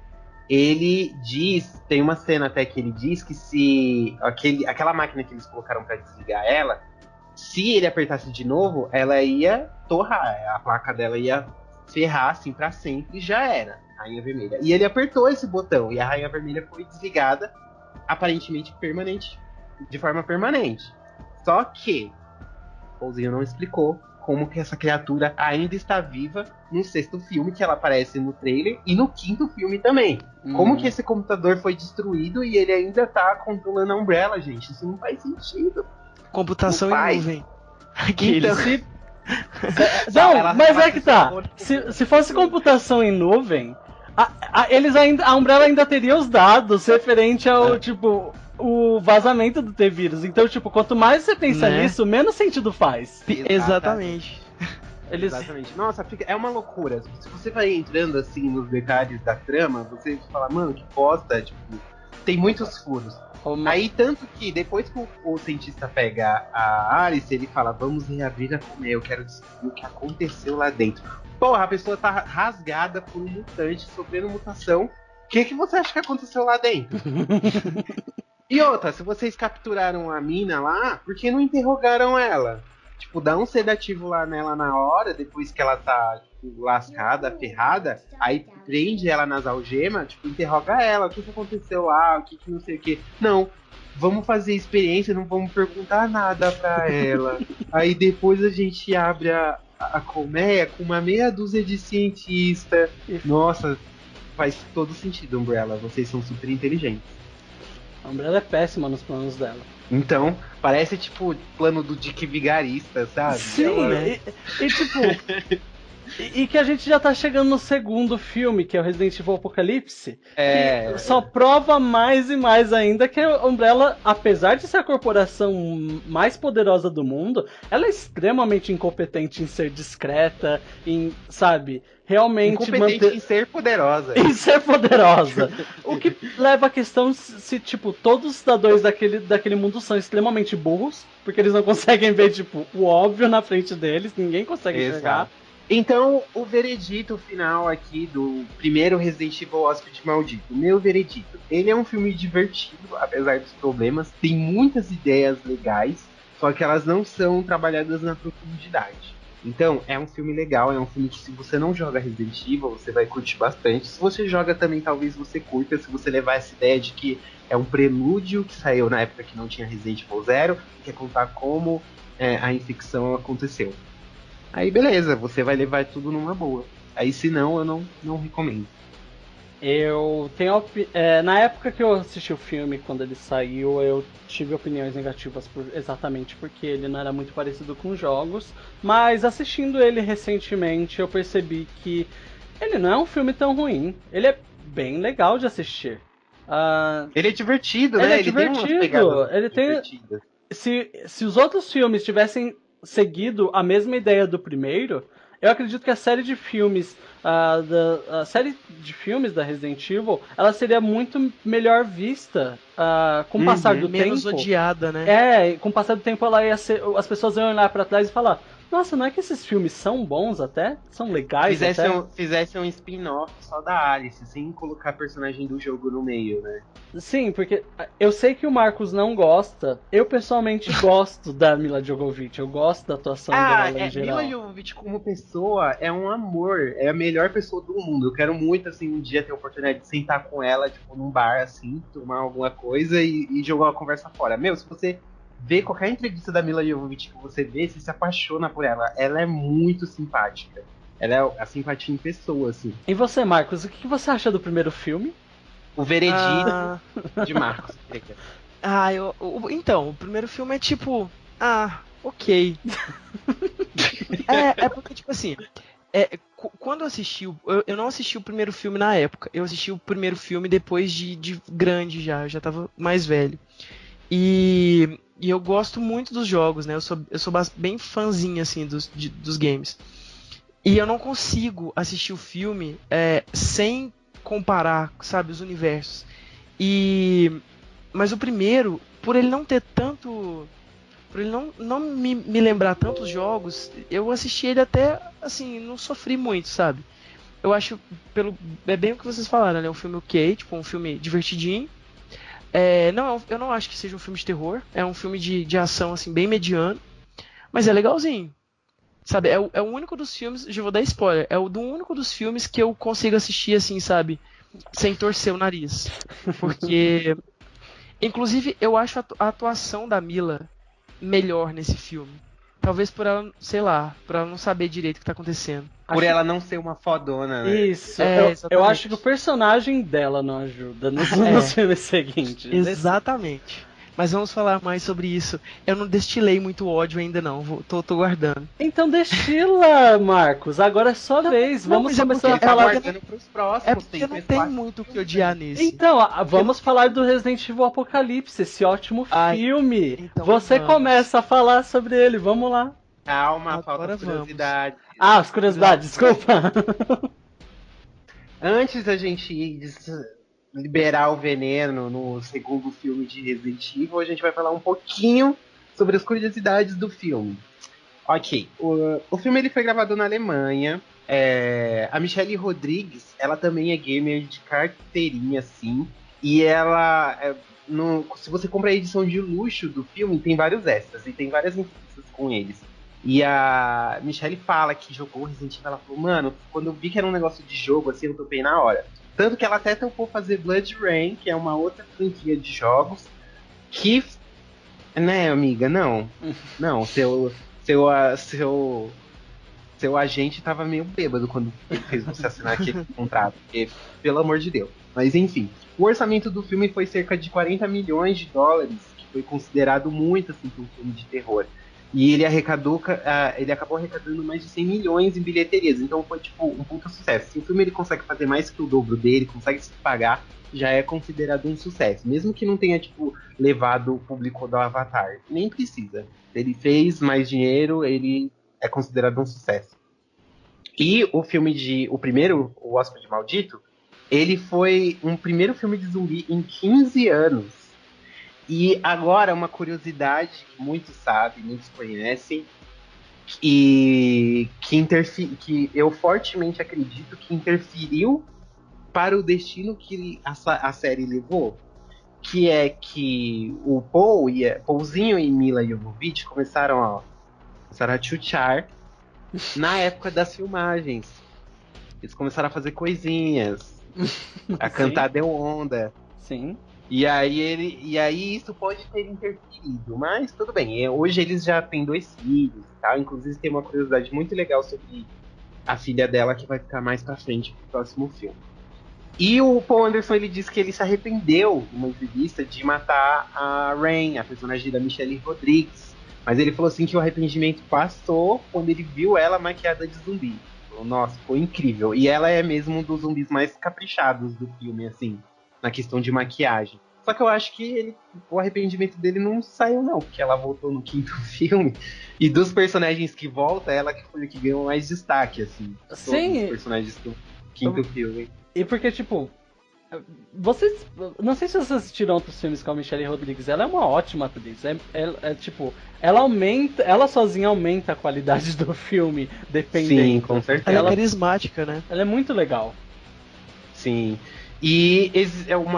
ele diz, tem uma cena até que ele diz que se aquela máquina que eles colocaram pra desligar ela, se ele apertasse de novo, ela ia torrar, a placa dela ia ferrar assim pra sempre e já era, Rainha Vermelha. E ele apertou esse botão e a Rainha Vermelha foi desligada, aparentemente de forma permanente. Só que o Pouzinho não explicou como que essa criatura ainda está viva no 6º filme, que ela aparece no trailer, e no 5º filme também. Como que esse computador foi destruído e ele ainda tá controlando a Umbrella, gente? Isso não faz sentido. Computação Não em faz. nuvem. Então, Não, mas é que tá. Se fosse computação em nuvem, a Umbrella ainda teria os dados referente ao, tipo, o vazamento do T-Vírus. Então, tipo, quanto mais você pensa Né? nisso, menos sentido faz. Exatamente. Exatamente. Nossa, é uma loucura. Se você vai entrando assim nos detalhes da trama, você fala, mano, que bosta, tipo, tem muitos furos. Aí, tanto que depois que o cientista pega a Alice, ele fala, vamos reabrir a colmeia, eu quero descobrir o que aconteceu lá dentro. Porra, a pessoa tá rasgada por um mutante, sofrendo mutação. O que você acha que aconteceu lá dentro? E outra, se vocês capturaram a mina lá, por que não interrogaram ela? Tipo, dá um sedativo lá nela na hora, depois que ela tá, tipo, lascada, ferrada, aí prende ela nas algemas, tipo, interroga ela, o que aconteceu lá, o que não sei o que. Não, vamos fazer experiência, não vamos perguntar nada pra ela. Aí depois a gente abre a colmeia com uma meia dúzia de cientistas. Nossa, faz todo sentido, Umbrella, vocês são super inteligentes. A Umbrella é péssima nos planos dela. Então, parece tipo plano do Dick Vigarista, sabe? Sim, ela... e tipo. E que a gente já tá chegando no 2º filme, que é o Resident Evil Apocalipse. Que só prova mais e mais ainda que a Umbrella, apesar de ser a corporação mais poderosa do mundo, ela é extremamente incompetente em ser discreta, em, sabe, realmente incompetente em ser poderosa. Em ser poderosa. O que leva a questão se, tipo, todos os cidadãos daquele mundo são extremamente burros, porque eles não conseguem ver, tipo, o óbvio na frente deles, ninguém consegue enxergar. Então, o veredito final aqui do primeiro Resident Evil Hóspede Maldito. Meu veredito. Ele é um filme divertido, apesar dos problemas. Tem muitas ideias legais, só que elas não são trabalhadas na profundidade. Então, é um filme legal, é um filme que se você não joga Resident Evil, você vai curtir bastante. Se você joga também, talvez você curta, se você levar essa ideia de que é um prelúdio que saiu na época que não tinha Resident Evil 0, que quer contar como a infecção aconteceu. Aí beleza, você vai levar tudo numa boa. Aí se não, eu não recomendo. Eu tenho na época que eu assisti o filme, quando ele saiu, eu tive opiniões negativas exatamente porque ele não era muito parecido com jogos. Mas assistindo ele recentemente, eu percebi que ele não é um filme tão ruim. Ele é bem legal de assistir. Ele é divertido, né? Ele é divertido. Ele tem. Se os outros filmes tivessem seguido a mesma ideia do primeiro, eu acredito que a série de filmes da Resident Evil, ela seria muito melhor vista com o passar do menos tempo. Odiada, né? Com o passar do tempo ela ia ser, as pessoas iam olhar pra trás e falar: nossa, não é que esses filmes são bons até? São legais Fizesse um spin-off só da Alice, sem colocar personagem do jogo no meio, né? Sim, porque eu sei que o Marcos não gosta. Eu pessoalmente gosto da Mila Jovovich. Eu gosto da atuação dela em geral. Mila Jovovich como pessoa é um amor. É a melhor pessoa do mundo. Eu quero muito, assim, um dia ter a oportunidade de sentar com ela, tipo, num bar, assim, tomar alguma coisa e jogar uma conversa fora. Meu, se você vê qualquer entrevista da Mila Jovovich que você vê, você se apaixona por ela. Ela é muito simpática. Ela é a simpatia em pessoa, assim. E você, Marcos, o que você acha do primeiro filme? O veredito de Marcos. Então, o primeiro filme é tipo... ok. é porque, tipo assim... quando eu assisti... Eu não assisti o primeiro filme na época. Eu assisti o primeiro filme depois de grande já. Eu já tava mais velho. E eu gosto muito dos jogos, né? Eu sou bem fãzinho, assim, dos games. E eu não consigo assistir o filme sem comparar, sabe, os universos. Mas o primeiro, por ele não ter tanto... Por ele não me lembrar tantos jogos, eu assisti ele até, assim, não sofri muito, sabe? Eu acho, é bem o que vocês falaram, né? Um filme ok, tipo, um filme divertidinho. Eu não acho que seja um filme de terror. É um filme de ação, assim, bem mediano. Mas é legalzinho. Sabe, é o único dos filmes, já vou dar spoiler, do único dos filmes que eu consigo assistir, assim, sabe, sem torcer o nariz. Porque, inclusive, eu acho a atuação da Mila melhor nesse filme. Talvez por ela, sei lá, por ela não saber direito o que tá acontecendo. Por ela não ser uma fodona, né? Isso, eu exatamente. acho que o personagem dela não ajuda nos filmes seguintes. Exatamente. Mas vamos falar mais sobre isso. Eu não destilei muito ódio ainda não, tô guardando. Então destila, Marcos. Agora é sua vez. Vamos mas é começar porque a falar. guardando pros próximos. É porque não tem muito o que odiar nesse. Então, vamos falar do Resident Evil Apocalipse, esse ótimo filme. Então Você vamos. começa a falar sobre ele, vamos lá. Calma, Agora falta curiosidade. As curiosidades, desculpa. Antes da gente liberar o veneno no segundo filme de Resident Evil, a gente vai falar um pouquinho sobre as curiosidades do filme. Ok, o filme ele foi gravado na Alemanha. A Michelle Rodrigues, ela também é gamer de carteirinha, assim. E ela, se você compra a edição de luxo do filme, tem vários extras e tem várias entrevistas com eles. E a Michelle fala que jogou Resident Evil, ela falou, mano, quando eu vi que era um negócio de jogo, assim, eu topei na hora. Tanto que ela até topou fazer Blood Rain, que é uma outra franquia de jogos, que, né, amiga, não, seu agente tava meio bêbado quando ele fez você assinar aquele contrato, porque, pelo amor de Deus. Mas enfim, o orçamento do filme foi cerca de 40 milhões de dólares, que foi considerado muito, assim, para um filme de terror. E ele acabou arrecadando mais de 100 milhões em bilheterias. Então foi tipo um puta sucesso. Se o filme ele consegue fazer mais que o dobro dele, consegue se pagar, já é considerado um sucesso. Mesmo que não tenha tipo levado o público do Avatar. Nem precisa. Ele fez mais dinheiro, ele é considerado um sucesso. E o filme o primeiro, O Hóspede Maldito, ele foi um primeiro filme de zumbi em 15 anos. E agora, uma curiosidade que muitos sabem, muitos conhecem, e que eu fortemente acredito que interferiu para o destino que a série levou, que é que o Paulzinho e Mila Jovovich começaram a chuchar na época das filmagens. Eles começaram a fazer coisinhas, a cantar Deu Onda. Sim. E aí isso pode ter interferido, mas tudo bem. Hoje eles já têm 2 filhos, tá? Inclusive tem uma curiosidade muito legal sobre a filha dela que vai ficar mais pra frente pro próximo filme. E o Paul Anderson, ele disse que ele se arrependeu, numa entrevista, de matar a Rain, a personagem da Michelle Rodrigues. Mas ele falou assim que o arrependimento passou quando ele viu ela maquiada de zumbi. Falou, nossa, foi incrível. E ela é mesmo um dos zumbis mais caprichados do filme, assim, na questão de maquiagem. Só que eu acho que o arrependimento dele não saiu, não, porque ela voltou no 5º filme. E dos personagens que volta, ela que foi a que ganhou mais destaque, assim. Sim. Todos os personagens do 5º filme. E porque, tipo, não sei se vocês assistiram outros filmes com a Michelle Rodrigues, ela é uma ótima atriz. Tipo, ela sozinha aumenta a qualidade do filme, dependendo. Sim, com certeza. Ela é carismática, né? Ela é muito legal. Sim. E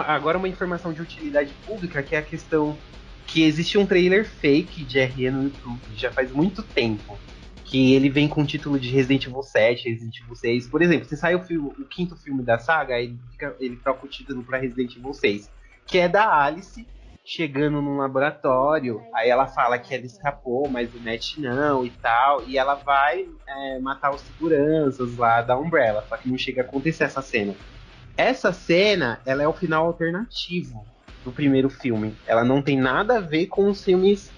agora uma informação de utilidade pública, que é a questão que existe um trailer fake de RE no YouTube, já faz muito tempo, que ele vem com o título de Resident Evil 7, Resident Evil 6. Por exemplo, se sai o 5º filme da saga, ele troca o título para Resident Evil 6, que é da Alice chegando num laboratório, aí ela fala que ela escapou, mas o Matt não e tal, e ela vai matar os seguranças lá da Umbrella, só que não chega a acontecer essa cena. Essa cena, ela é o final alternativo do primeiro filme. Ela não tem nada a ver com os filmes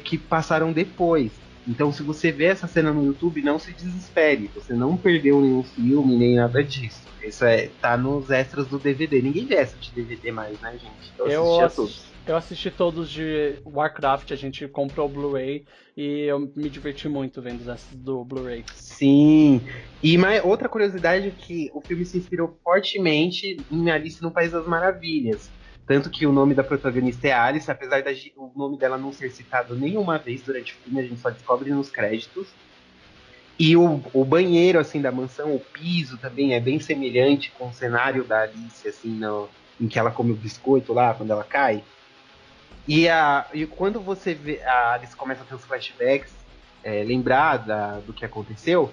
que passaram depois. Então, se você vê essa cena no YouTube, não se desespere. Você não perdeu nenhum filme, nem nada disso. Isso tá nos extras do DVD. Ninguém vê essa de DVD mais, né, gente? Eu assisti todos de Warcraft, a gente comprou o Blu-ray e eu me diverti muito vendo os extras do Blu-ray. Sim. E outra curiosidade é que o filme se inspirou fortemente em Alice no País das Maravilhas. Tanto que o nome da protagonista é Alice, apesar o nome dela não ser citado nenhuma vez durante o filme, a gente só descobre nos créditos. E o banheiro, assim, da mansão, o piso também é bem semelhante com o cenário da Alice, assim, em que ela come o biscoito lá, quando ela cai. E quando você vê, a Alice começa a ter os flashbacks, lembrar do que aconteceu,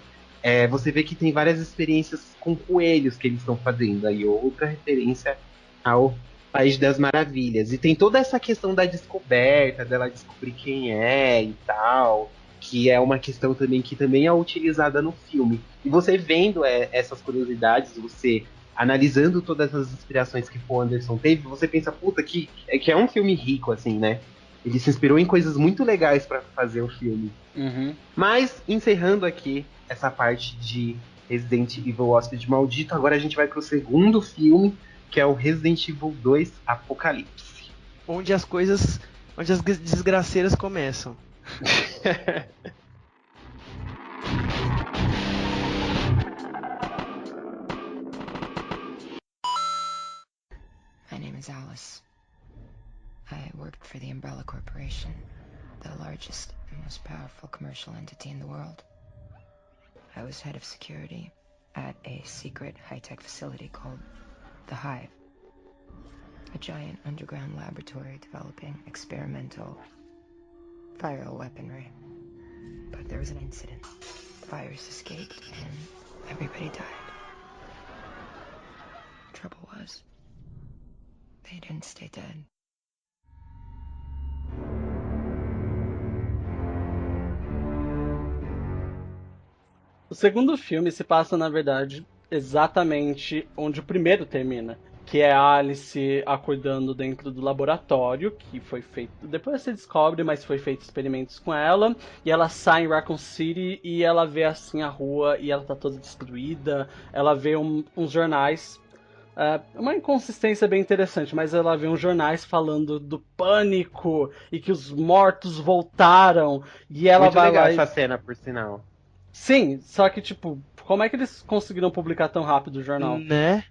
você vê que tem várias experiências com coelhos que eles estão fazendo. Aí outra referência ao País das Maravilhas. E tem toda essa questão da descoberta, dela descobrir quem é e tal. que é uma questão também que também é utilizada no filme. E você vendo essas curiosidades, você analisando todas as inspirações que o Anderson teve, você pensa, puta, que é um filme rico, assim, né? Ele se inspirou em coisas muito legais para fazer o filme. Uhum. Mas, encerrando aqui essa parte de Resident Evil Hóspede Maldito, agora a gente vai pro segundo filme, que é o Resident Evil 2 Apocalipse. Onde as desgraceiras começam. My name is Alice. I worked for the Umbrella Corporation, the largest and most powerful commercial entity in the world. I was head of security at a secret high-tech facility called The Hive, a giant underground laboratory developing experimental viral weaponry. But there was an incident. The virus escaped and everybody died. The trouble was, they didn't stay dead. O segundo filme se passa, na verdade, exatamente onde o primeiro termina. Que é a Alice acordando dentro do laboratório, que foi feito... Depois você descobre, mas foi feito experimentos com ela. E ela sai em Raccoon City e ela vê assim a rua e ela tá toda destruída. Ela vê uns jornais. Uma inconsistência bem interessante, mas ela vê uns jornais falando do pânico e que os mortos voltaram. E ela Muito vai legal lá essa cena, por sinal. Sim, só que, tipo, como é que eles conseguiram publicar tão rápido o jornal? Né?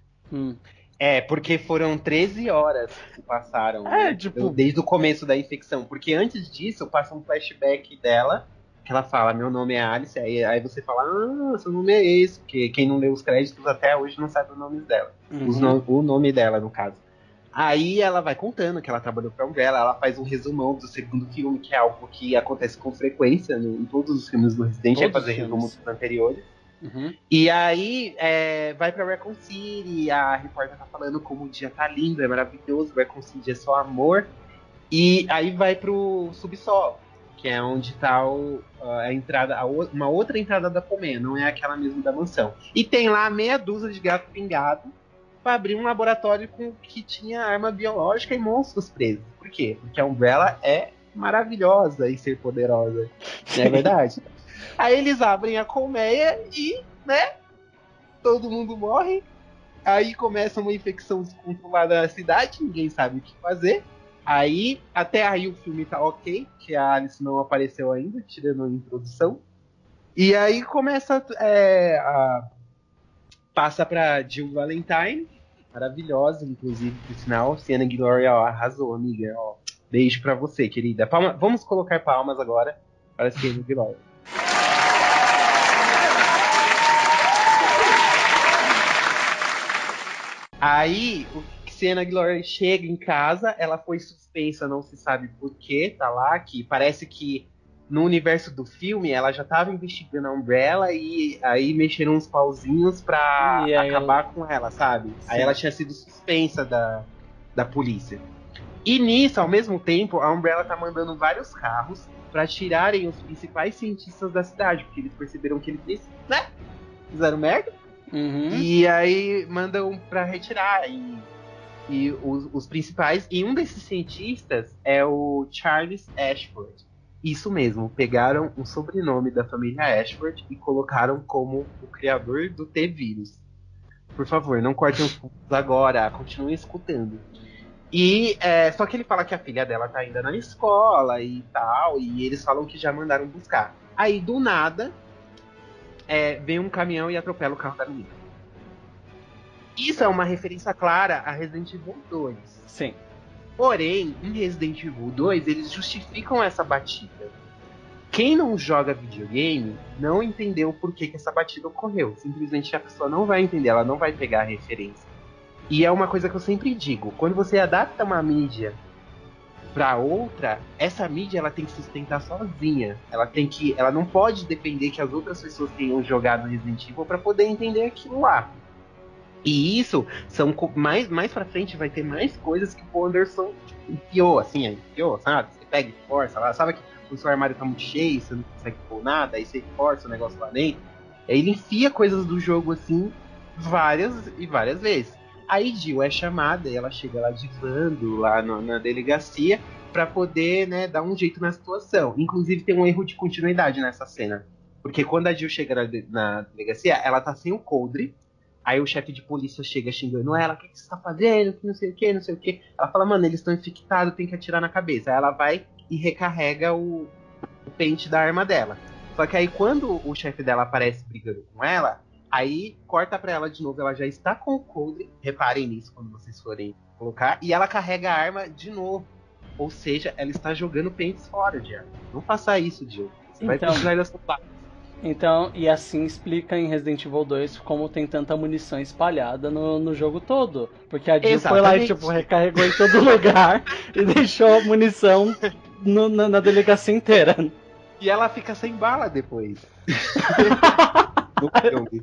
Porque foram 13 horas que passaram, né? Tipo... Desde o começo da infecção. Porque antes disso, passa um flashback dela, que ela fala, meu nome é Alice, aí você fala, seu nome é esse, porque quem não leu os créditos até hoje não sabe o nome dela. O nome dela, no caso. Aí ela vai contando que ela trabalhou pra Umbrella, ela faz um resumão do segundo filme, que é algo que acontece com frequência em todos os filmes do Resident, é fazer resumos dos anteriores. Uhum. E aí vai pra Raccoon City, a repórter tá falando como o dia tá lindo, é maravilhoso, Raccoon City é só amor. E aí vai pro subsolo, que é onde tá a entrada, uma outra entrada da colmeia, não é aquela mesmo da mansão. E tem lá meia dúzia de gato pingado pra abrir um laboratório que tinha arma biológica e monstros presos. Por quê? Porque a Umbrella é maravilhosa em ser poderosa. Não é verdade? Aí eles abrem a colmeia e, né, todo mundo morre. Aí começa uma infecção descontrolada na cidade, ninguém sabe o que fazer. Aí, até aí o filme tá ok, que a Alice não apareceu ainda, tirando a introdução. E aí começa passa pra Jill Valentine, maravilhosa, inclusive, por sinal. Sienna Gloria, arrasou, amiga. Ó, beijo pra você, querida. Vamos colocar palmas agora para Sienna Gloria. Aí, o Sienna Gloria chega em casa, ela foi suspensa, não se sabe porquê, tá lá, que parece que no universo do filme ela já tava investigando a Umbrella e aí mexeram uns pauzinhos pra acabar com ela, sabe? Sim. Aí ela tinha sido suspensa da polícia. E nisso, ao mesmo tempo, a Umbrella tá mandando vários carros pra tirarem os principais cientistas da cidade, porque eles perceberam que eles, né, fizeram merda. Uhum. E aí mandam pra retirar e os principais. E um desses cientistas é o Charles Ashford. Isso mesmo, pegaram o sobrenome da família Ashford e colocaram como o criador do T-Vírus. Por favor, não cortem os pontos agora, continuem escutando. E só que ele fala que a filha dela tá ainda na escola e tal, e eles falam que já mandaram buscar. Aí, do nada, vem um caminhão e atropela o carro da menina. Isso é uma referência clara a Resident Evil 2. Sim. Porém, em Resident Evil 2, eles justificam essa batida. Quem não joga videogame não entendeu por que essa batida ocorreu. Simplesmente a pessoa não vai entender, ela não vai pegar a referência. E é uma coisa que eu sempre digo, quando você adapta uma mídia para outra, essa mídia ela tem que sustentar sozinha. Ela não pode depender que as outras pessoas tenham jogado Resident Evil para poder entender aquilo lá. E isso são mais para frente vai ter mais coisas que o Anderson enfiou, assim, sabe? Você pega e força lá, sabe que o seu armário tá muito cheio, você não consegue pôr nada, aí você força o negócio lá dentro. Aí ele enfia coisas do jogo assim, várias e várias vezes. Aí Jill é chamada e ela chega lá divando lá na delegacia pra poder, né, dar um jeito na situação. Inclusive tem um erro de continuidade nessa cena. Porque quando a Jill chega na delegacia, ela tá sem o coldre. Aí o chefe de polícia chega xingando ela, o que você tá fazendo? Que não sei o que, não sei o que. Ela fala, mano, eles estão infectados, tem que atirar na cabeça. Aí ela vai e recarrega o pente da arma dela. Só que aí quando o chefe dela aparece brigando com ela, aí corta pra ela de novo, ela já está com o coldre. Reparem nisso quando vocês forem colocar. E ela carrega a arma de novo. Ou seja, ela está jogando pentes fora de arma. Não faça isso, Jill. Você vai precisar das soldadas. Então, e assim explica em Resident Evil 2 como tem tanta munição espalhada no jogo todo. Porque a Jill foi lá e tipo, recarregou em todo lugar e deixou munição na delegacia inteira. E ela fica sem bala depois.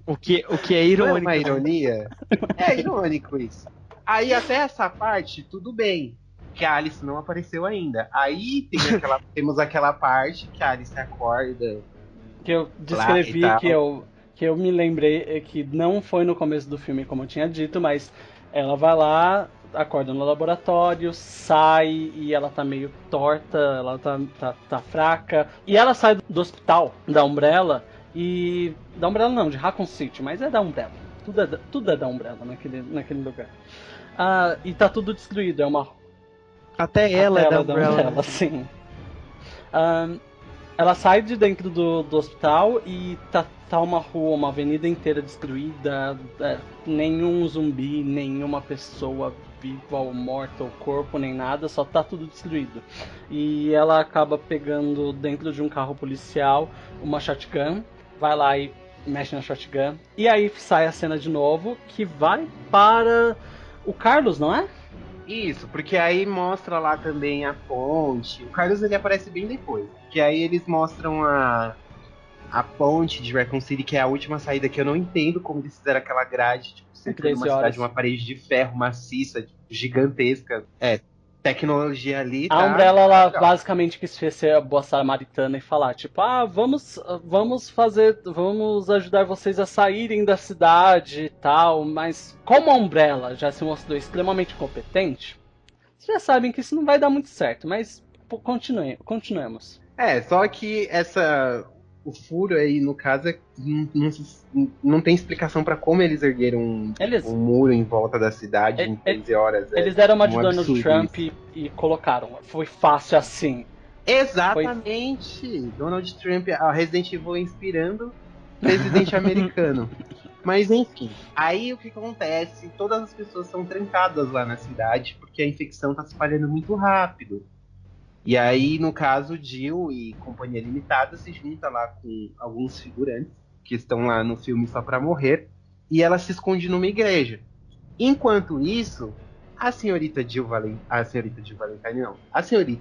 O que é irônico. Não é uma ironia? É irônico isso. Aí até essa parte, tudo bem. Que a Alice não apareceu ainda. Aí temos aquela parte que a Alice acorda. Que eu descrevi, que eu me lembrei, que não foi no começo do filme, como eu tinha dito, mas ela vai lá, acorda no laboratório, sai e ela tá meio torta, ela tá fraca. E ela sai do hospital da Umbrella e... Da Umbrella não, de Raccoon City, mas é da Umbrella. Tudo é da Umbrella naquele lugar. E tá tudo destruído, é uma... Até ela é da Umbrella. Sim. Ela sai de dentro do hospital e tá uma rua, uma avenida inteira destruída. Nenhum zumbi, nenhuma pessoa viva ou morta ou corpo, nem nada, só tá tudo destruído. E ela acaba pegando dentro de um carro policial uma shotgun, vai lá e mexe na shotgun. E aí sai a cena de novo, que vai para o Carlos, não é? Isso, porque aí mostra lá também a ponte. O Carlos ele aparece bem depois. Que aí eles mostram a ponte de Raccoon City, que é a última saída, que eu não entendo como eles fizeram aquela grade, tipo, sempre numa cidade, uma parede de ferro maciça, gigantesca. Tecnologia ali. A Umbrella, ela basicamente quis ser a boa samaritana e falar, tipo, vamos ajudar vocês a saírem da cidade e tal, mas como a Umbrella já se mostrou extremamente competente, vocês já sabem que isso não vai dar muito certo, mas continuemos. Só que o furo aí, no caso, não tem explicação pra como eles ergueram um muro em volta da cidade em 13 horas. Eles deram uma de Donald Trump e colocaram. Foi fácil assim. Exatamente! Donald Trump, a Resident Evil inspirando presidente americano. Mas enfim, aí o que acontece? Todas as pessoas são trancadas lá na cidade porque a infecção tá se espalhando muito rápido. E aí, no caso, Jill e Companhia Limitada se junta lá com alguns figurantes que estão lá no filme só pra morrer, e ela se esconde numa igreja. Enquanto isso, a senhorita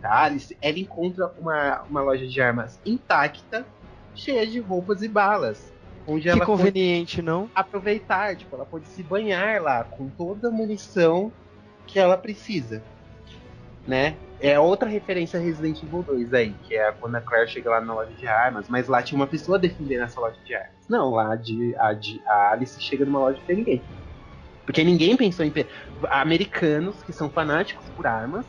Alice, ela encontra uma loja de armas intacta, cheia de roupas e balas. Onde que ela conveniente, não? Aproveitar, tipo, ela pode se banhar lá com toda a munição que ela precisa, né? É outra referência a Resident Evil 2 aí, que é quando a Claire chega lá na loja de armas, mas lá tinha uma pessoa defendendo essa loja de armas. Não, lá a Alice chega numa loja sem ninguém. Porque ninguém pensou em... Americanos, que são fanáticos por armas,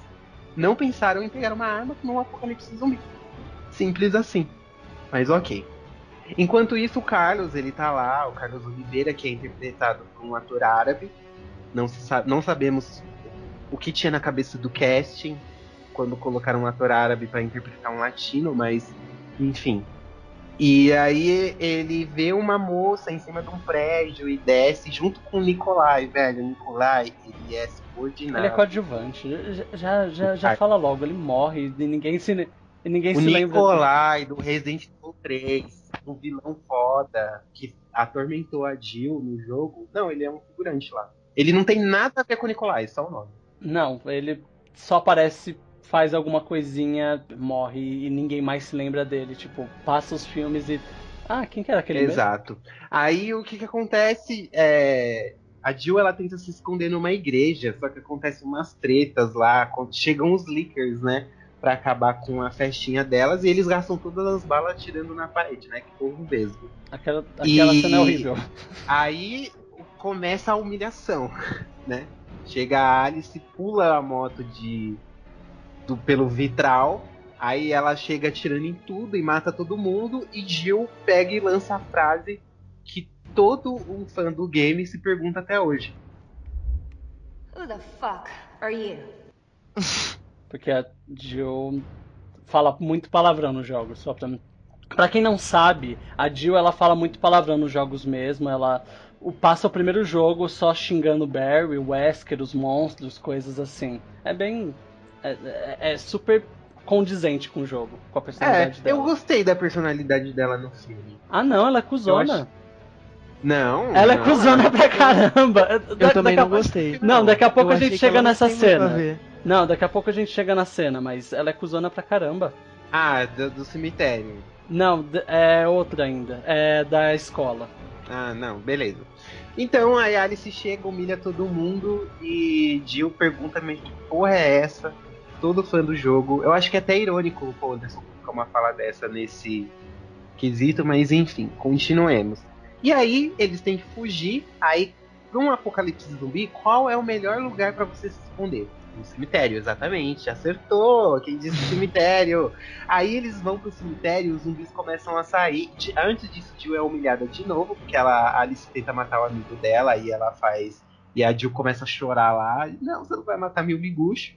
não pensaram em pegar uma arma num apocalipse zumbi. Simples assim. Mas ok. Enquanto isso, o Carlos, ele tá lá, o Carlos Oliveira, que é interpretado por um ator árabe. Não sabemos o que tinha na cabeça do casting quando colocaram um ator árabe pra interpretar um latino, mas enfim. E aí ele vê uma moça em cima de um prédio e desce junto com o Nikolai, velho. O Nikolai, ele é subordinado. Ele é coadjuvante. Já fala logo, ele morre e ninguém se lembra. O Nikolai do Resident Evil 3, um vilão foda que atormentou a Jill no jogo. Não, ele é um figurante lá. Ele não tem nada a ver com o Nikolai, só o nome. Não, ele só aparece, faz alguma coisinha, morre e ninguém mais se lembra dele. Tipo, passa os filmes e... quem que era aquele Exato. Mesmo? Aí o que acontece a Jill, ela tenta se esconder numa igreja, só que acontecem umas tretas lá, chegam os leakers, né? pra acabar com a festinha delas, e eles gastam todas as balas atirando na parede, né? Que povo mesmo. Aquela cena é horrível. Aí começa a humilhação, né? Chega a Alice, pula a moto pelo vitral, aí ela chega atirando em tudo e mata todo mundo, e Jill pega e lança a frase que todo um fã do game se pergunta até hoje. Who the fuck are you? Porque a Jill fala muito palavrão nos jogos. Só pra quem não sabe, a Jill ela fala muito palavrão nos jogos mesmo. Ela passa o primeiro jogo só xingando o Barry, o Wesker, os monstros, coisas assim. É bem... É super condizente com o jogo, com a personalidade dela. Eu gostei da personalidade dela no filme. Ah não, ela é cuzona. Não. Ela é cuzona pra caramba. Eu também não gostei. Não, daqui a pouco Eu a gente achei que chega ela não nessa tem muito a cena. ver. Não, daqui a pouco a gente chega na cena, mas ela é cuzona pra caramba. Ah, do cemitério. Não, é outra ainda. É da escola. Ah, não, beleza. Então a Alice chega, humilha todo mundo e Jill pergunta, mas que porra é essa? Todo fã do jogo. Eu acho que é até irônico o Paul Anderson colocar uma fala dessa nesse quesito, mas enfim, continuemos. E aí eles têm que fugir, aí para um apocalipse zumbi, qual é o melhor lugar para você se esconder? No cemitério, exatamente, acertou, quem disse cemitério. Aí eles vão pro cemitério, os zumbis começam a sair. Antes disso, Jill é humilhada de novo, porque a Alice tenta matar o amigo dela, e ela faz... E a Jill começa a chorar lá. Não, você não vai matar meu miguxo.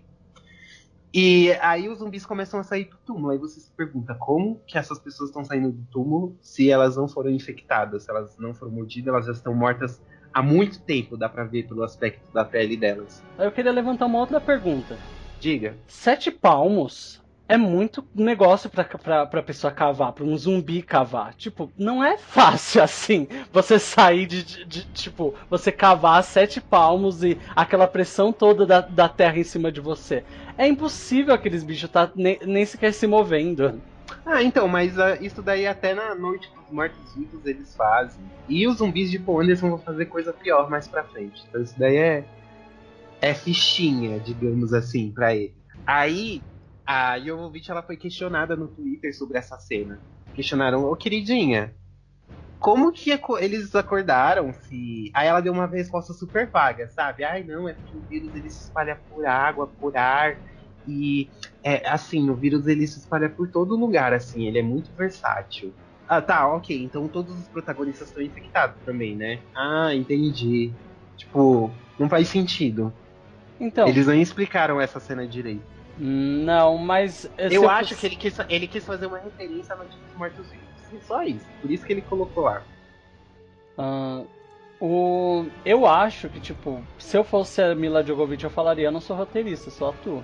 E aí os zumbis começam a sair do túmulo. Aí você se pergunta, como que essas pessoas estão saindo do túmulo se elas não foram infectadas, se elas não foram mordidas, elas já estão mortas há muito tempo, dá pra ver pelo aspecto da pele delas. Eu queria levantar uma outra pergunta. Diga. 7 palmos é muito negócio pra pessoa cavar, pra um zumbi cavar. Tipo, não é fácil assim, você sair tipo, você cavar 7 palmos e aquela pressão toda da terra em cima de você. É impossível aqueles bichos nem sequer se movendo. Ah, então, mas isso daí até na Noite dos Mortos-Vivos eles fazem. E os zumbis de Paul Anderson vão fazer coisa pior mais pra frente. Então isso daí é fichinha, digamos assim, pra ele. Aí, a Jovovich, ela foi questionada no Twitter sobre essa cena. Questionaram, ô queridinha, como que eles acordaram se... Aí ela deu uma resposta super vaga, sabe? Ai, não, é porque o vírus ele se espalha por água, por ar... E, assim, o vírus ele se espalha por todo lugar, assim, ele é muito versátil. Ah, tá, ok, então todos os protagonistas estão infectados também, né? Ah, entendi. Tipo, não faz sentido. Então, Eles não explicaram essa cena direito. não, mas... Eu acho que ele quis fazer uma referência à Noite dos Mortos-Vivos. Só isso, por isso que ele colocou lá. Eu acho que, tipo, se eu fosse a Mila Jovovich, eu falaria, eu não sou roteirista, sou ator.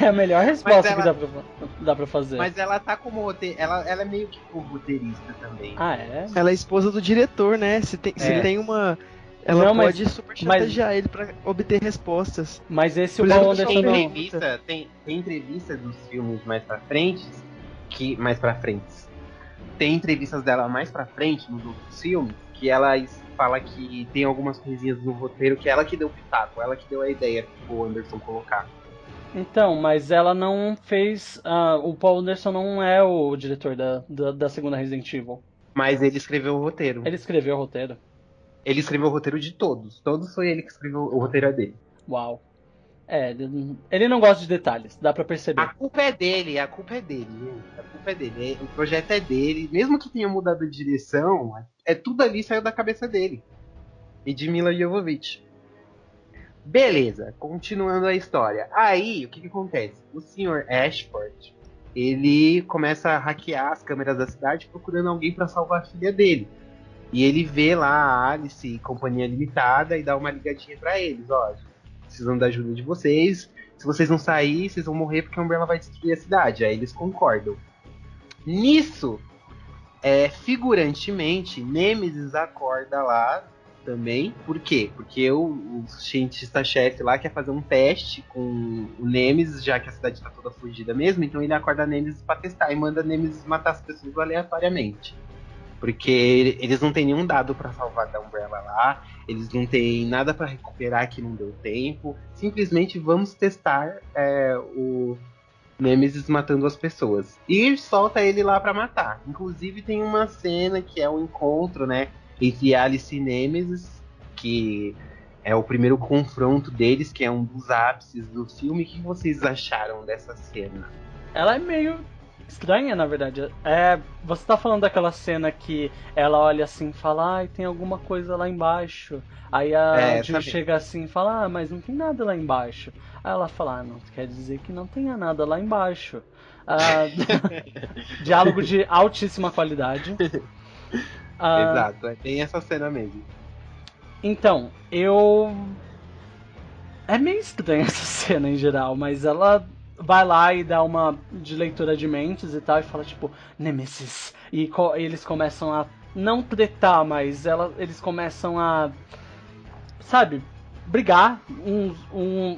É a melhor resposta ela, que dá pra fazer. Mas ela tá como roteirista. Ela é meio que roteirista também. Ah, é? Ela é esposa do diretor, né? Se tem uma... Ela não, pode super chantagear ele pra obter respostas. Mas esse Por o Paul exemplo, Anderson tem entrevista dos filmes mais pra frente, tem entrevistas dela mais pra frente nos outros filmes, que ela fala que tem algumas coisinhas no roteiro que ela que deu o pitaco, ela que deu a ideia pro Anderson colocar. Então, mas ela não fez... o Paul Anderson não é o diretor da segunda Resident Evil. Mas ele escreveu o roteiro. Ele escreveu o roteiro? Ele escreveu o roteiro de todos. Todos foi ele que escreveu o roteiro dele. Uau. Ele não gosta de detalhes, dá pra perceber. A culpa é dele, A culpa é dele. O projeto é dele. Mesmo que tenha mudado de direção, tudo ali saiu da cabeça dele. E de Mila Jovovich. Beleza, continuando a história. Aí, o que acontece? O Sr. Ashford, ele começa a hackear as câmeras da cidade procurando alguém pra salvar a filha dele. E ele vê lá a Alice e Companhia Limitada e dá uma ligadinha pra eles. Ó, precisando da ajuda de vocês. Se vocês não saírem, vocês vão morrer porque a Umbrella vai destruir a cidade. Aí eles concordam. Nisso, figurantemente, Nemesis acorda lá também. Por quê? Porque o cientista-chefe lá quer fazer um teste com o Nemesis, já que a cidade tá toda fugida mesmo. Então ele acorda a Nemesis pra testar e manda a Nemesis matar as pessoas aleatoriamente. Porque eles não têm nenhum dado pra salvar da Umbrella lá, eles não têm nada pra recuperar que não deu tempo. Simplesmente vamos testar o Nemesis matando as pessoas. E solta ele lá pra matar. Inclusive tem uma cena que é um encontro, né, entre Alice e Nemesis, que é o primeiro confronto deles, que é um dos ápices do filme. O que vocês acharam dessa cena? Ela é meio estranha, na verdade. Você tá falando daquela cena que ela olha assim e fala, ai, tem alguma coisa lá embaixo. Aí a Jill chega assim e fala, mas não tem nada lá embaixo. Aí ela fala, não quer dizer que não tenha nada lá embaixo. Diálogo de altíssima qualidade. Exato, é bem essa cena mesmo. Então, é meio estranha essa cena em geral, mas ela vai lá e dá uma de leitura de mentes e tal, e fala tipo, Nemesis. E eles começam a não tretar, mas eles começam a, sabe, brigar.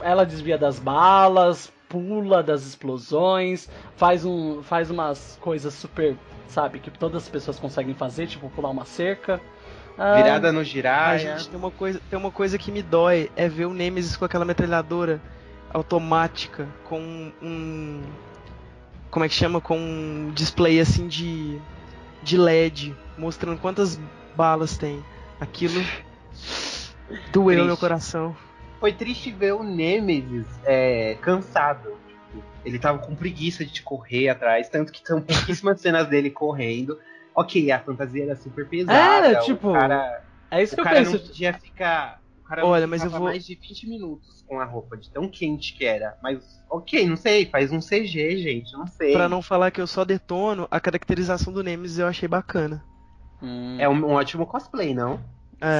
Ela desvia das balas, pula das explosões, faz umas coisas super, sabe, que todas as pessoas conseguem fazer, tipo pular uma cerca. Virada no girar. Gente, tem uma coisa que me dói, é ver o Nemesis com aquela metralhadora automática, com como é que chama? Com um display assim de LED, mostrando quantas balas tem. Aquilo doeu no meu coração. Foi triste ver o Nemesis cansado. Ele tava com preguiça de correr atrás, tanto que são pouquíssimas cenas dele correndo. Ok, a fantasia era super pesada. Tipo, o cara, é isso que eu penso. penso. Não podia ficar. O cara Olha, não mas eu ficava vou mais de 20 minutos com a roupa, de tão quente que era. Mas, ok, não sei, faz um CG, gente, não sei. Pra não falar que eu só detono, a caracterização do Nemesis eu achei bacana. É um ótimo cosplay, não?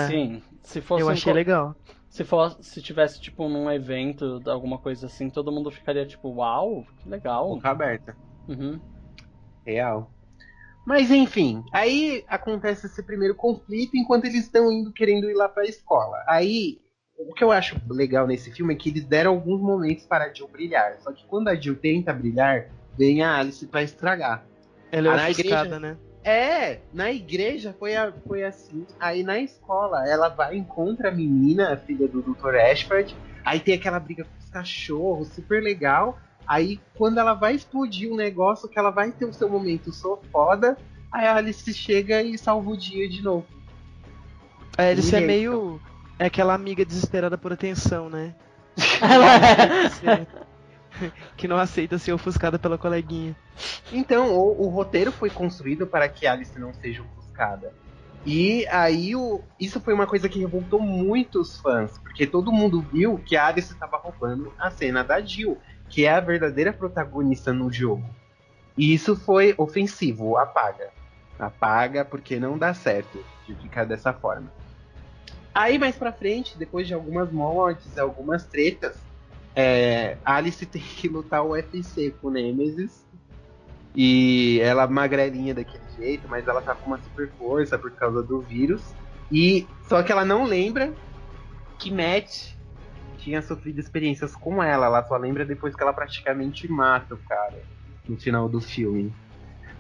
Sim, se fosse eu achei legal. Se tivesse, tipo, num evento, alguma coisa assim, todo mundo ficaria tipo, uau, que legal. Boca aberta. Uhum. Real. Mas enfim, aí acontece esse primeiro conflito enquanto eles estão querendo ir lá pra escola. Aí, o que eu acho legal nesse filme é que eles deram alguns momentos para a Jill brilhar. Só que quando a Jill tenta brilhar, vem a Alice pra estragar. Ela é na ofuscada, igreja, né? Na igreja foi assim. Aí na escola, ela vai e encontra a menina, a filha do Dr. Ashford. Aí tem aquela briga com os cachorros, super legal. Aí, quando ela vai explodir um negócio, que ela vai ter o seu momento, sou foda, aí a Alice chega e salva o dia de novo. A Alice é meio... É aquela amiga desesperada por atenção, né? Que não aceita ser ofuscada pela coleguinha. Então, o roteiro foi construído para que a Alice não seja ofuscada. E aí, isso foi uma coisa que revoltou muitos fãs, porque todo mundo viu que a Alice estava roubando a cena da Jill, que é a verdadeira protagonista no jogo. E isso foi ofensivo, apaga. Apaga porque não dá certo de ficar dessa forma. Aí mais pra frente, depois de algumas mortes, algumas tretas, a Alice tem que lutar o UFC com o Nemesis. E ela magrelinha daquele jeito, mas ela tá com uma super força por causa do vírus. Só que ela não lembra que Matt tinha sofrido experiências com ela só lembra depois que ela praticamente mata o cara no final do filme.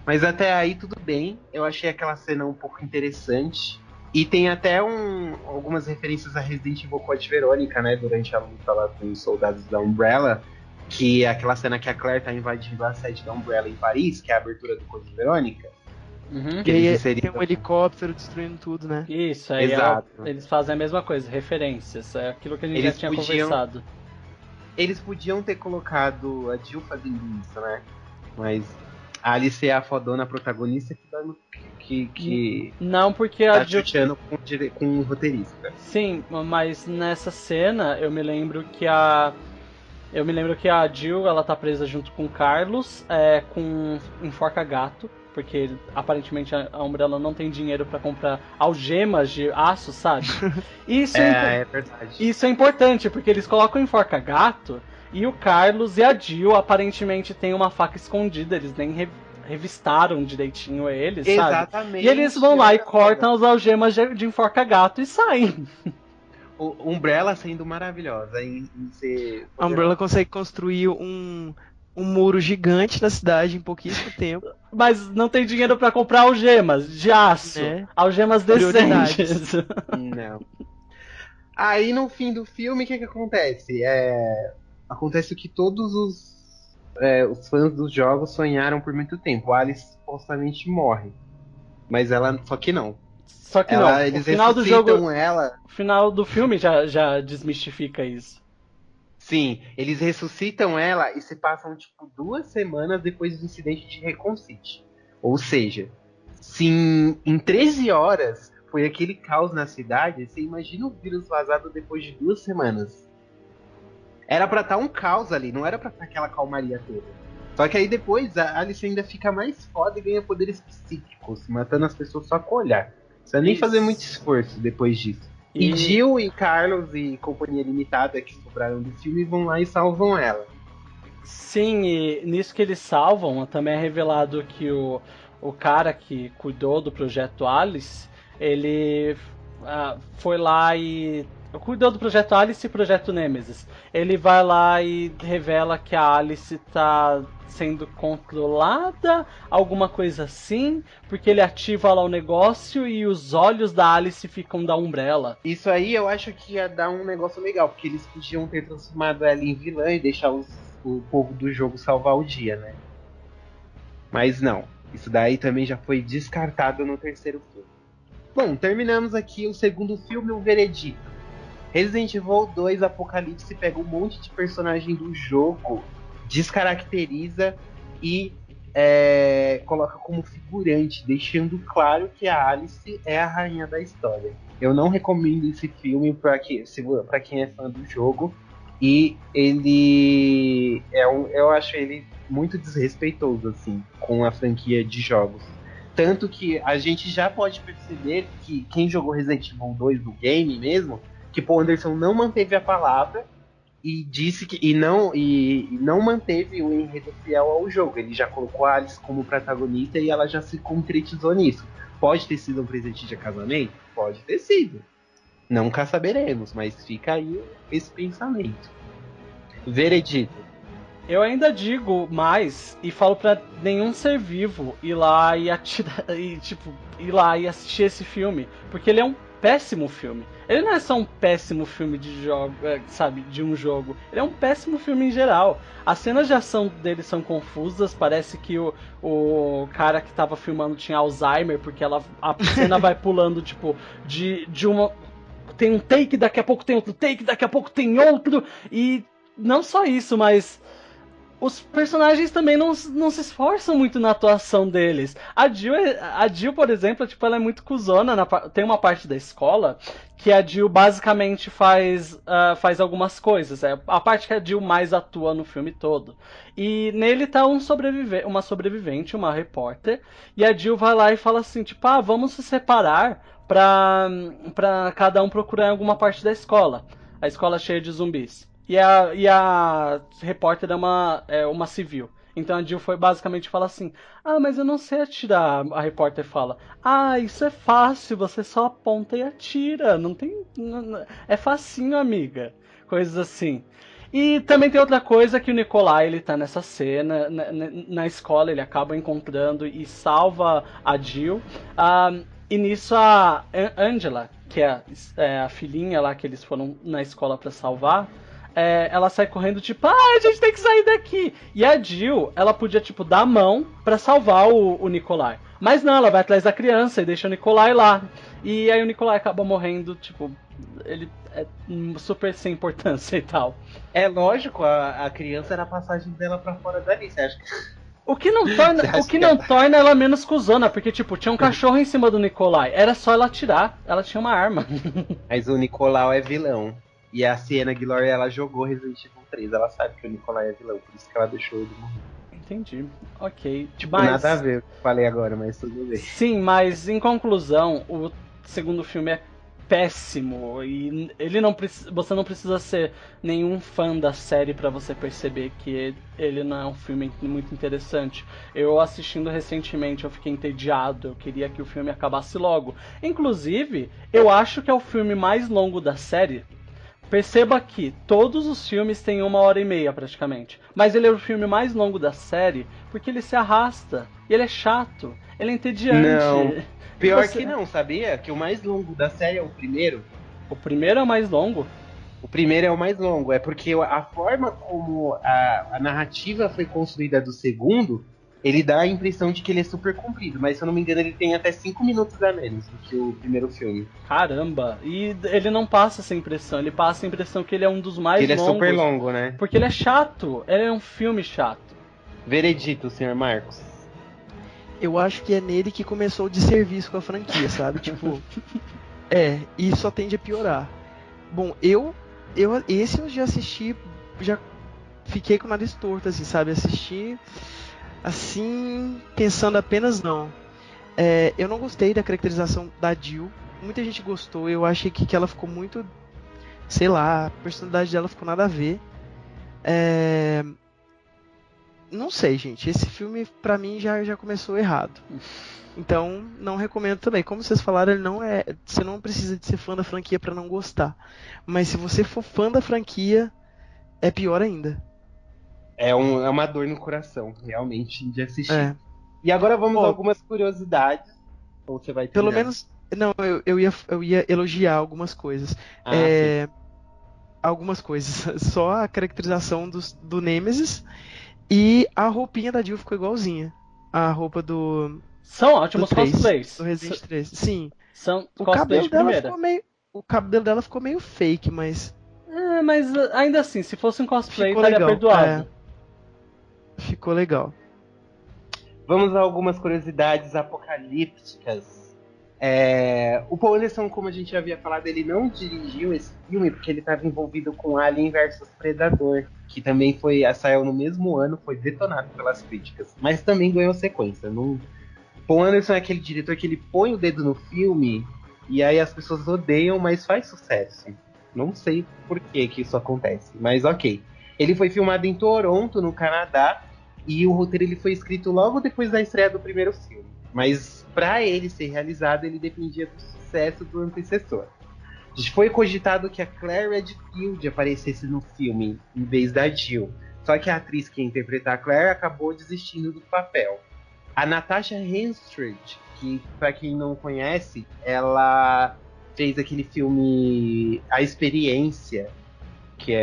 Mas até aí tudo bem, eu achei aquela cena um pouco interessante. E tem até algumas referências a Resident Evil Code Verônica, né, durante a luta lá com os soldados da Umbrella, que é aquela cena que a Claire tá invadindo a sede da Umbrella em Paris, que é a abertura do Code Verônica. Uhum. E aí tem um helicóptero destruindo tudo, né? Isso, aí exato. Eles fazem a mesma coisa, referências, é aquilo que a gente já tinha conversado. Eles podiam ter colocado a Jill fazendo isso, né? Mas a Alice é a fodona protagonista que não, porque tá a Jill com o roteirista. Sim, mas nessa cena eu me lembro que a Jill, ela tá presa junto com o Carlos, com enforca-gato, porque aparentemente a Umbrella não tem dinheiro pra comprar algemas de aço, sabe? Isso é verdade. Isso é importante, porque eles colocam o enforca-gato e o Carlos e a Jill aparentemente têm uma faca escondida, eles nem revistaram direitinho eles, sabe? Exatamente. E eles vão lá e cortam as algemas de enforca-gato e saem. O Umbrella sendo maravilhosa em ser... A Umbrella consegue construir um muro gigante na cidade em pouquíssimo tempo. Mas não tem dinheiro pra comprar algemas de aço. Né? Algemas decentes. Não. Aí no fim do filme, o que acontece? Acontece o que todos os fãs dos jogos sonharam por muito tempo. A Alice supostamente morre. Mas ela. Só que não. Só que não. Eles O final do ressuscitam jogo. ela. O final do filme já desmistifica isso. Sim, eles ressuscitam ela e se passam tipo 2 semanas depois do incidente de Recon City. Ou seja, se em 13 horas foi aquele caos na cidade, você imagina o vírus vazado depois de 2 semanas. Era pra estar um caos ali, não era pra estar aquela calmaria toda. Só que aí depois a Alice ainda fica mais foda e ganha poderes psíquicos, matando as pessoas só com o olhar. Não precisa nem Isso. fazer muito esforço depois disso. E Jill e Carlos e companhia limitada que sobraram do filme vão lá e salvam ela. Sim, e nisso que eles salvam, também é revelado que o cara que cuidou do projeto Alice, ele foi lá e cuidou do projeto Alice e projeto Nemesis. Ele vai lá e revela que a Alice tá sendo controlada, alguma coisa assim, porque ele ativa lá o negócio e os olhos da Alice ficam da Umbrella. Isso aí eu acho que ia dar um negócio legal, porque eles podiam ter transformado ela em vilã e deixar o povo do jogo salvar o dia, né? Mas não. Isso daí também já foi descartado no terceiro filme. Bom, terminamos aqui o segundo filme, o Veredito. Resident Evil 2 Apocalipse pega um monte de personagem do jogo, descaracteriza e coloca como figurante, deixando claro que a Alice é a rainha da história. Eu não recomendo esse filme para quem é fã do jogo, e ele eu acho ele muito desrespeitoso assim com a franquia de jogos. Tanto que a gente já pode perceber que quem jogou Resident Evil 2 do game mesmo, que Paul Anderson não manteve a palavra e disse que e não manteve o enredo fiel ao jogo. Ele já colocou a Alice como protagonista e ela já se concretizou nisso. Pode ter sido um presente de casamento? Pode ter sido. Nunca saberemos, mas fica aí esse pensamento. Veredito. Eu ainda digo mais e falo pra nenhum ser vivo ir lá e atirar ir lá e assistir esse filme, porque ele é um péssimo filme. Ele não é só um péssimo filme de jogo, sabe, de um jogo. Ele é um péssimo filme em geral. As cenas de ação dele são confusas, parece que o cara que tava filmando tinha Alzheimer, porque a cena vai pulando tipo de uma tem um take, daqui a pouco tem outro take, daqui a pouco tem outro, e não só isso, mas os personagens também não se esforçam muito na atuação deles. A Jill, por exemplo, tipo, ela é muito cuzona. Tem uma parte da escola que a Jill basicamente faz algumas coisas. É a parte que a Jill mais atua no filme todo. E nele tá uma sobrevivente, uma repórter. E a Jill vai lá e fala assim, tipo, vamos se separar pra cada um procurar em alguma parte da escola. A escola cheia de zumbis. E a repórter é uma civil. Então a Jill foi basicamente falar assim: mas eu não sei atirar. A repórter fala: isso é fácil, você só aponta e atira. É facinho, amiga. Coisas assim. E também tem outra coisa, que o Nikolai, ele tá nessa cena, na escola, ele acaba encontrando e salva a Jill. E nisso a Angela, que é a filhinha lá que eles foram na escola pra salvar, ela sai correndo, tipo, a gente tem que sair daqui. E a Jill, ela podia, tipo, dar a mão pra salvar o Nikolai. Mas não, ela vai atrás da criança e deixa o Nikolai lá. E aí o Nikolai acaba morrendo, tipo, ele é super sem importância e tal. É lógico, a criança era a passagem dela pra fora dali, você acha que... O que não torna ela menos cuzona, porque, tipo, tinha um cachorro em cima do Nikolai. Era só ela atirar, ela tinha uma arma. Mas o Nicolau é vilão. E a Sienna Glory, ela jogou Resident Evil 3. Ela sabe que o Nikolai é vilão, por isso que ela deixou ele morrer. Entendi. Ok. Tipo, nada a ver com o que eu falei agora, mas tudo bem. Sim, mas em conclusão, o segundo filme é péssimo. E você não precisa ser nenhum fã da série pra você perceber que ele não é um filme muito interessante. Eu assistindo recentemente, eu fiquei entediado. Eu queria que o filme acabasse logo. Inclusive, eu acho que é o filme mais longo da série. Perceba que todos os filmes têm 1h30 praticamente. Mas ele é o filme mais longo da série porque ele se arrasta. E ele é chato. Ele é entediante. Não. Pior Você- que não, sabia? Que o mais longo da série é o primeiro. O primeiro é o mais longo? O primeiro é o mais longo. É porque a forma como a narrativa foi construída do segundo, ele dá a impressão de que ele é super comprido. Mas se eu não me engano, ele tem até 5 minutos a menos do que o primeiro filme. Caramba. E ele não passa essa impressão. Ele passa a impressão que ele é um dos mais Ele é longos. super longo, né? Porque ele é chato. Ele é um filme chato. Veredito, senhor Marcos. Eu acho que é nele que começou o desserviço com a franquia, sabe? Tipo, e só tende a piorar. Bom, esse eu já assisti, já fiquei com o nariz torto, assim, sabe? Assisti, assim, pensando apenas não. Eu não gostei da caracterização da Jill. Muita gente gostou, eu achei que ela ficou muito, sei lá, a personalidade dela ficou nada a ver. Não sei, gente. Esse filme, pra mim, já começou errado. Então, não recomendo também. Como vocês falaram, ele não é. Você não precisa de ser fã da franquia pra não gostar. Mas se você for fã da franquia, é pior ainda. É uma dor no coração, realmente, de assistir. É. E agora vamos Ó, a algumas curiosidades. Ou você vai Pelo terminar? menos. Não, eu ia elogiar algumas coisas. Sim. Algumas coisas. Só a caracterização do Nemesis e a roupinha da Jill ficou igualzinha. A roupa do São ótimos 3, cosplays. do Resident 3. Sim. São O cosplays cabelo de dela primeira. ficou meio. O cabelo dela ficou meio fake, mas Mas ainda assim, se fosse um cosplay, ficou estaria legal. perdoado. Ficou legal. Vamos a algumas curiosidades apocalípticas. O Paul Anderson, como a gente já havia falado, ele não dirigiu esse filme porque ele estava envolvido com Alien vs Predador, que também saiu no mesmo ano, foi detonado pelas críticas, mas também ganhou sequência. Paul Anderson é aquele diretor que ele põe o dedo no filme e aí as pessoas odeiam, mas faz sucesso. Não sei por que isso acontece, mas ok. Ele foi filmado em Toronto, no Canadá, e o roteiro ele foi escrito logo depois da estreia do primeiro filme. Mas para ele ser realizado, ele dependia do sucesso do antecessor. Foi cogitado que a Claire Redfield aparecesse no filme em vez da Jill. Só que a atriz que ia interpretar a Claire acabou desistindo do papel. A Natasha Henstridge, que para quem não conhece, ela fez aquele filme A Experiência, que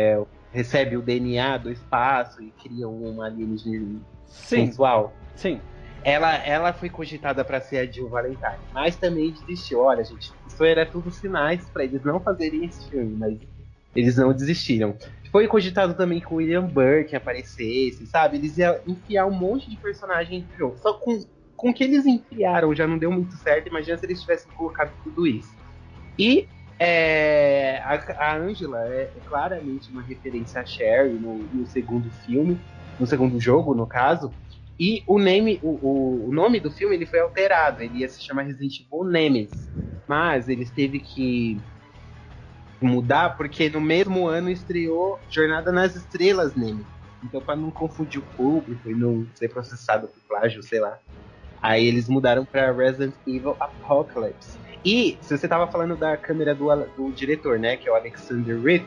recebe o DNA do espaço e cria um alienígena sensual. Sim. Ela foi cogitada para ser a Jill Valentine, mas também desistiu. Olha, gente, isso era tudo sinais para eles não fazerem esse filme, mas eles não desistiram. Foi cogitado também que o William Burke aparecesse, sabe? Eles iam enfiar um monte de personagem no jogo. Só com o que eles enfiaram já não deu muito certo. Imagina se eles tivessem colocado tudo isso. E a Angela é claramente uma referência a Sherry no segundo filme, no segundo jogo, no caso. E o nome do filme ele foi alterado, ele ia se chamar Resident Evil Nemesis, mas eles teve que mudar porque no mesmo ano estreou Jornada nas Estrelas Nemesis. Então, para não confundir o público e não ser processado por plágio, sei lá, aí eles mudaram para Resident Evil Apocalypse. E se você tava falando da câmera do diretor, né, que é o Alexander Ritt,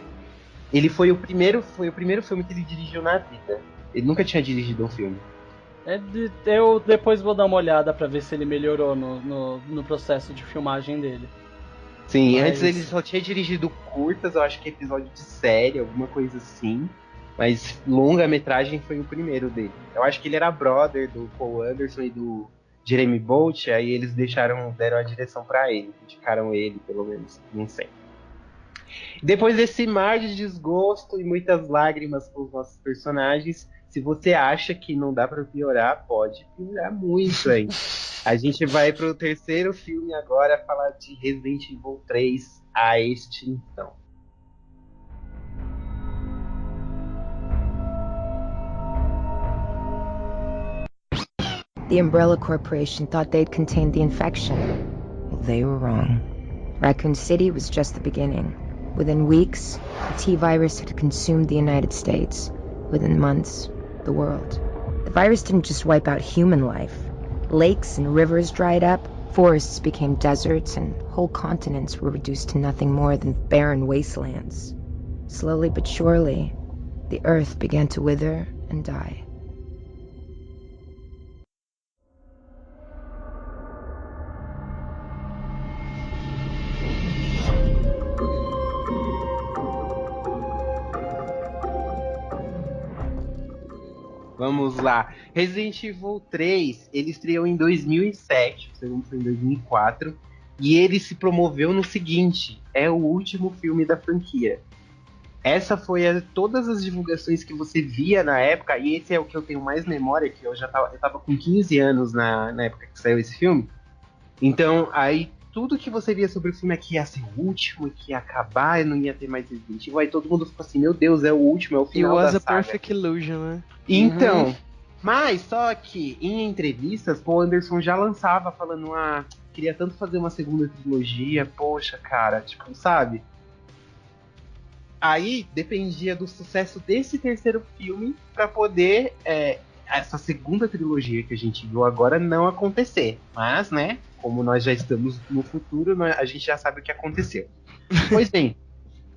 ele foi o primeiro filme que ele dirigiu na vida. Ele nunca tinha dirigido um filme. Eu depois vou dar uma olhada pra ver se ele melhorou no processo de filmagem dele. Sim, antes ele só tinha dirigido curtas, eu acho que episódio de série, alguma coisa assim. Mas longa-metragem foi o primeiro dele. Eu acho que ele era brother do Paul Anderson e do Jeremy Bolt, aí eles deram a direção pra ele. Indicaram ele, pelo menos, não sei. Depois desse mar de desgosto e muitas lágrimas com os nossos personagens, se você acha que não dá pra piorar, pode piorar muito, hein? A gente vai pro terceiro filme agora, falar de Resident Evil 3, A Extinção. The Umbrella Corporation thought they'd contained the infection. Well, they were wrong. Raccoon City was just the beginning. Within weeks, the T-virus had consumed the United States. Within months, the world. The virus didn't just wipe out human life. Lakes and rivers dried up, forests became deserts, and whole continents were reduced to nothing more than barren wastelands. Slowly but surely, the earth began to wither and die. Vamos lá. Resident Evil 3, ele estreou em 2007, o segundo foi em 2004, e ele se promoveu no seguinte: é o último filme da franquia. Essa foi todas as divulgações que você via na época, e esse é o que eu tenho mais memória, que eu tava com 15 anos na época que saiu esse filme. Então, aí tudo que você via sobre o filme é que ia ser o último, que ia acabar, e não ia ter mais Resident Evil. Aí todo mundo ficou assim, meu Deus, é o último, é o final da saga. It was a perfect illusion, né? Então, mas só que em entrevistas, Paul Anderson já lançava falando, queria tanto fazer uma segunda trilogia, poxa, cara, tipo, sabe? Aí dependia do sucesso desse terceiro filme pra poder essa segunda trilogia que a gente viu agora não acontecer. Mas, né, como nós já estamos no futuro, a gente já sabe o que aconteceu. Pois bem,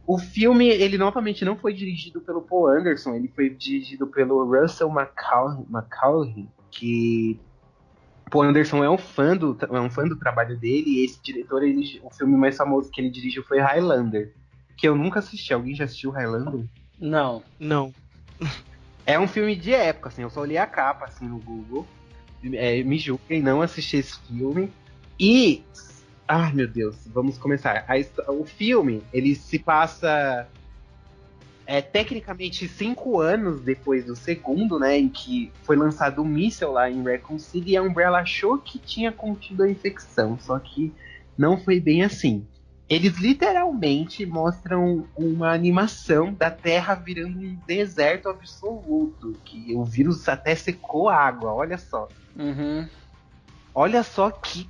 o filme, ele novamente não foi dirigido pelo Paul Anderson, ele foi dirigido pelo Russell McCaulley, que Paul Anderson é um fã do trabalho dele, e esse diretor, o filme mais famoso que ele dirigiu foi Highlander, que eu nunca assisti. Alguém já assistiu Highlander? Não. É um filme de época, assim, eu só olhei a capa, assim, no Google, me julguem, não assisti esse filme, e... Ah, meu Deus, vamos começar. O filme, ele se passa tecnicamente 5 anos depois do segundo, né, em que foi lançado um míssil lá em Raccoon City, e a Umbrella achou que tinha contido a infecção, só que não foi bem assim. Eles literalmente mostram uma animação da Terra virando um deserto absoluto, que o vírus até secou a água, olha só. Uhum. Olha só que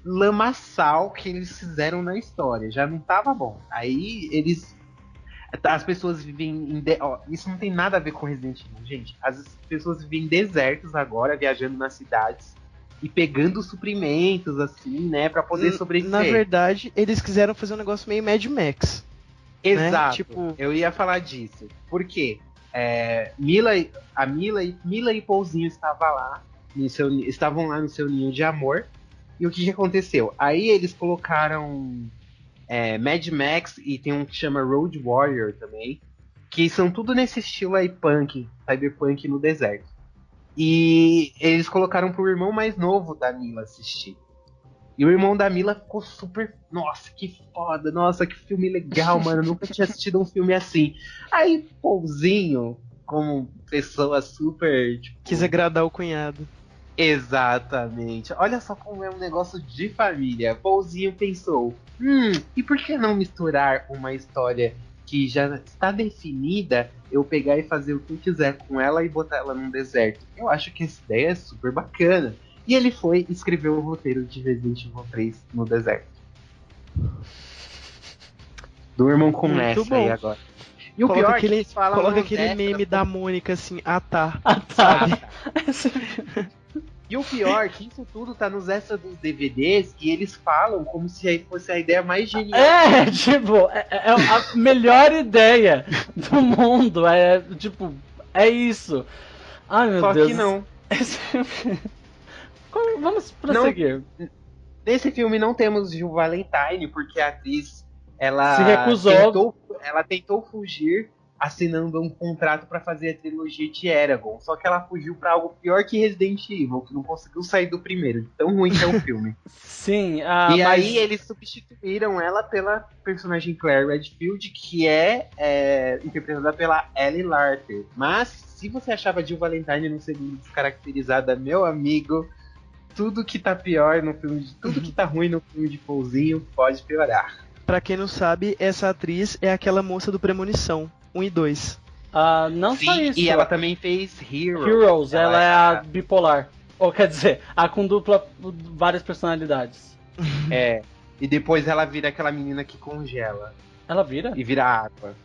lamaçal que eles fizeram na história, já não tava bom. Aí as pessoas vivem isso não tem nada a ver com Resident Evil, gente. As pessoas vivem em desertos agora, viajando nas cidades e pegando suprimentos, assim, né, pra poder sobreviver. Na verdade, eles quiseram fazer um negócio meio Mad Max. Exato, né? Tipo... eu ia falar disso. Por quê? Mila e Paulzinho estavam lá no seu ninho de amor. E o que aconteceu? Aí eles colocaram Mad Max, e tem um que chama Road Warrior também, que são tudo nesse estilo aí cyberpunk no deserto. E eles colocaram pro irmão mais novo da Mila assistir. E o irmão da Mila ficou super... Nossa, que foda, nossa, que filme legal, mano, eu nunca tinha assistido um filme assim. Aí Paulzinho, como pessoa super... Tipo... quis agradar o cunhado. Exatamente. Olha só como é um negócio de família. Paulzinho pensou, e por que não misturar uma história que já está definida, eu pegar e fazer o que eu quiser com ela e botar ela num deserto? Eu acho que essa ideia é super bacana. E ele foi escrever o roteiro de Resident Evil 3 no deserto. Durmam com Muito essa bom. aí agora. E o Coloca pior aquele, é que eles falam coloca no aquele Zé, meme da Mônica assim, tá. Sabe? E o pior é que isso tudo tá nos extras dos DVDs, e eles falam como se aí fosse a ideia mais genial. É a melhor ideia do mundo. É isso. Ai, meu Só Deus. que não. Vamos prosseguir. Nesse filme não temos Jill Valentine, porque a atriz se recusou. Ela tentou fugir assinando um contrato para fazer a trilogia de Eragon. Só que ela fugiu para algo pior que Resident Evil, que não conseguiu sair do primeiro. De tão ruim que é o filme. Sim. E aí eles substituíram ela pela personagem Claire Redfield, que é interpretada pela Ellie Larter. Mas se você achava Jill Valentine no segundo descaracterizada, meu amigo, tudo que tá pior no filme, tudo que tá ruim no filme de Paulzinho pode piorar. Pra quem não sabe, essa atriz é aquela moça do Premonição 1 e 2. Não Sim, só isso. E ela também fez Heroes, ela é a bipolar. Ou quer dizer, a com várias personalidades. E depois ela vira aquela menina que congela. Ela vira? E vira água.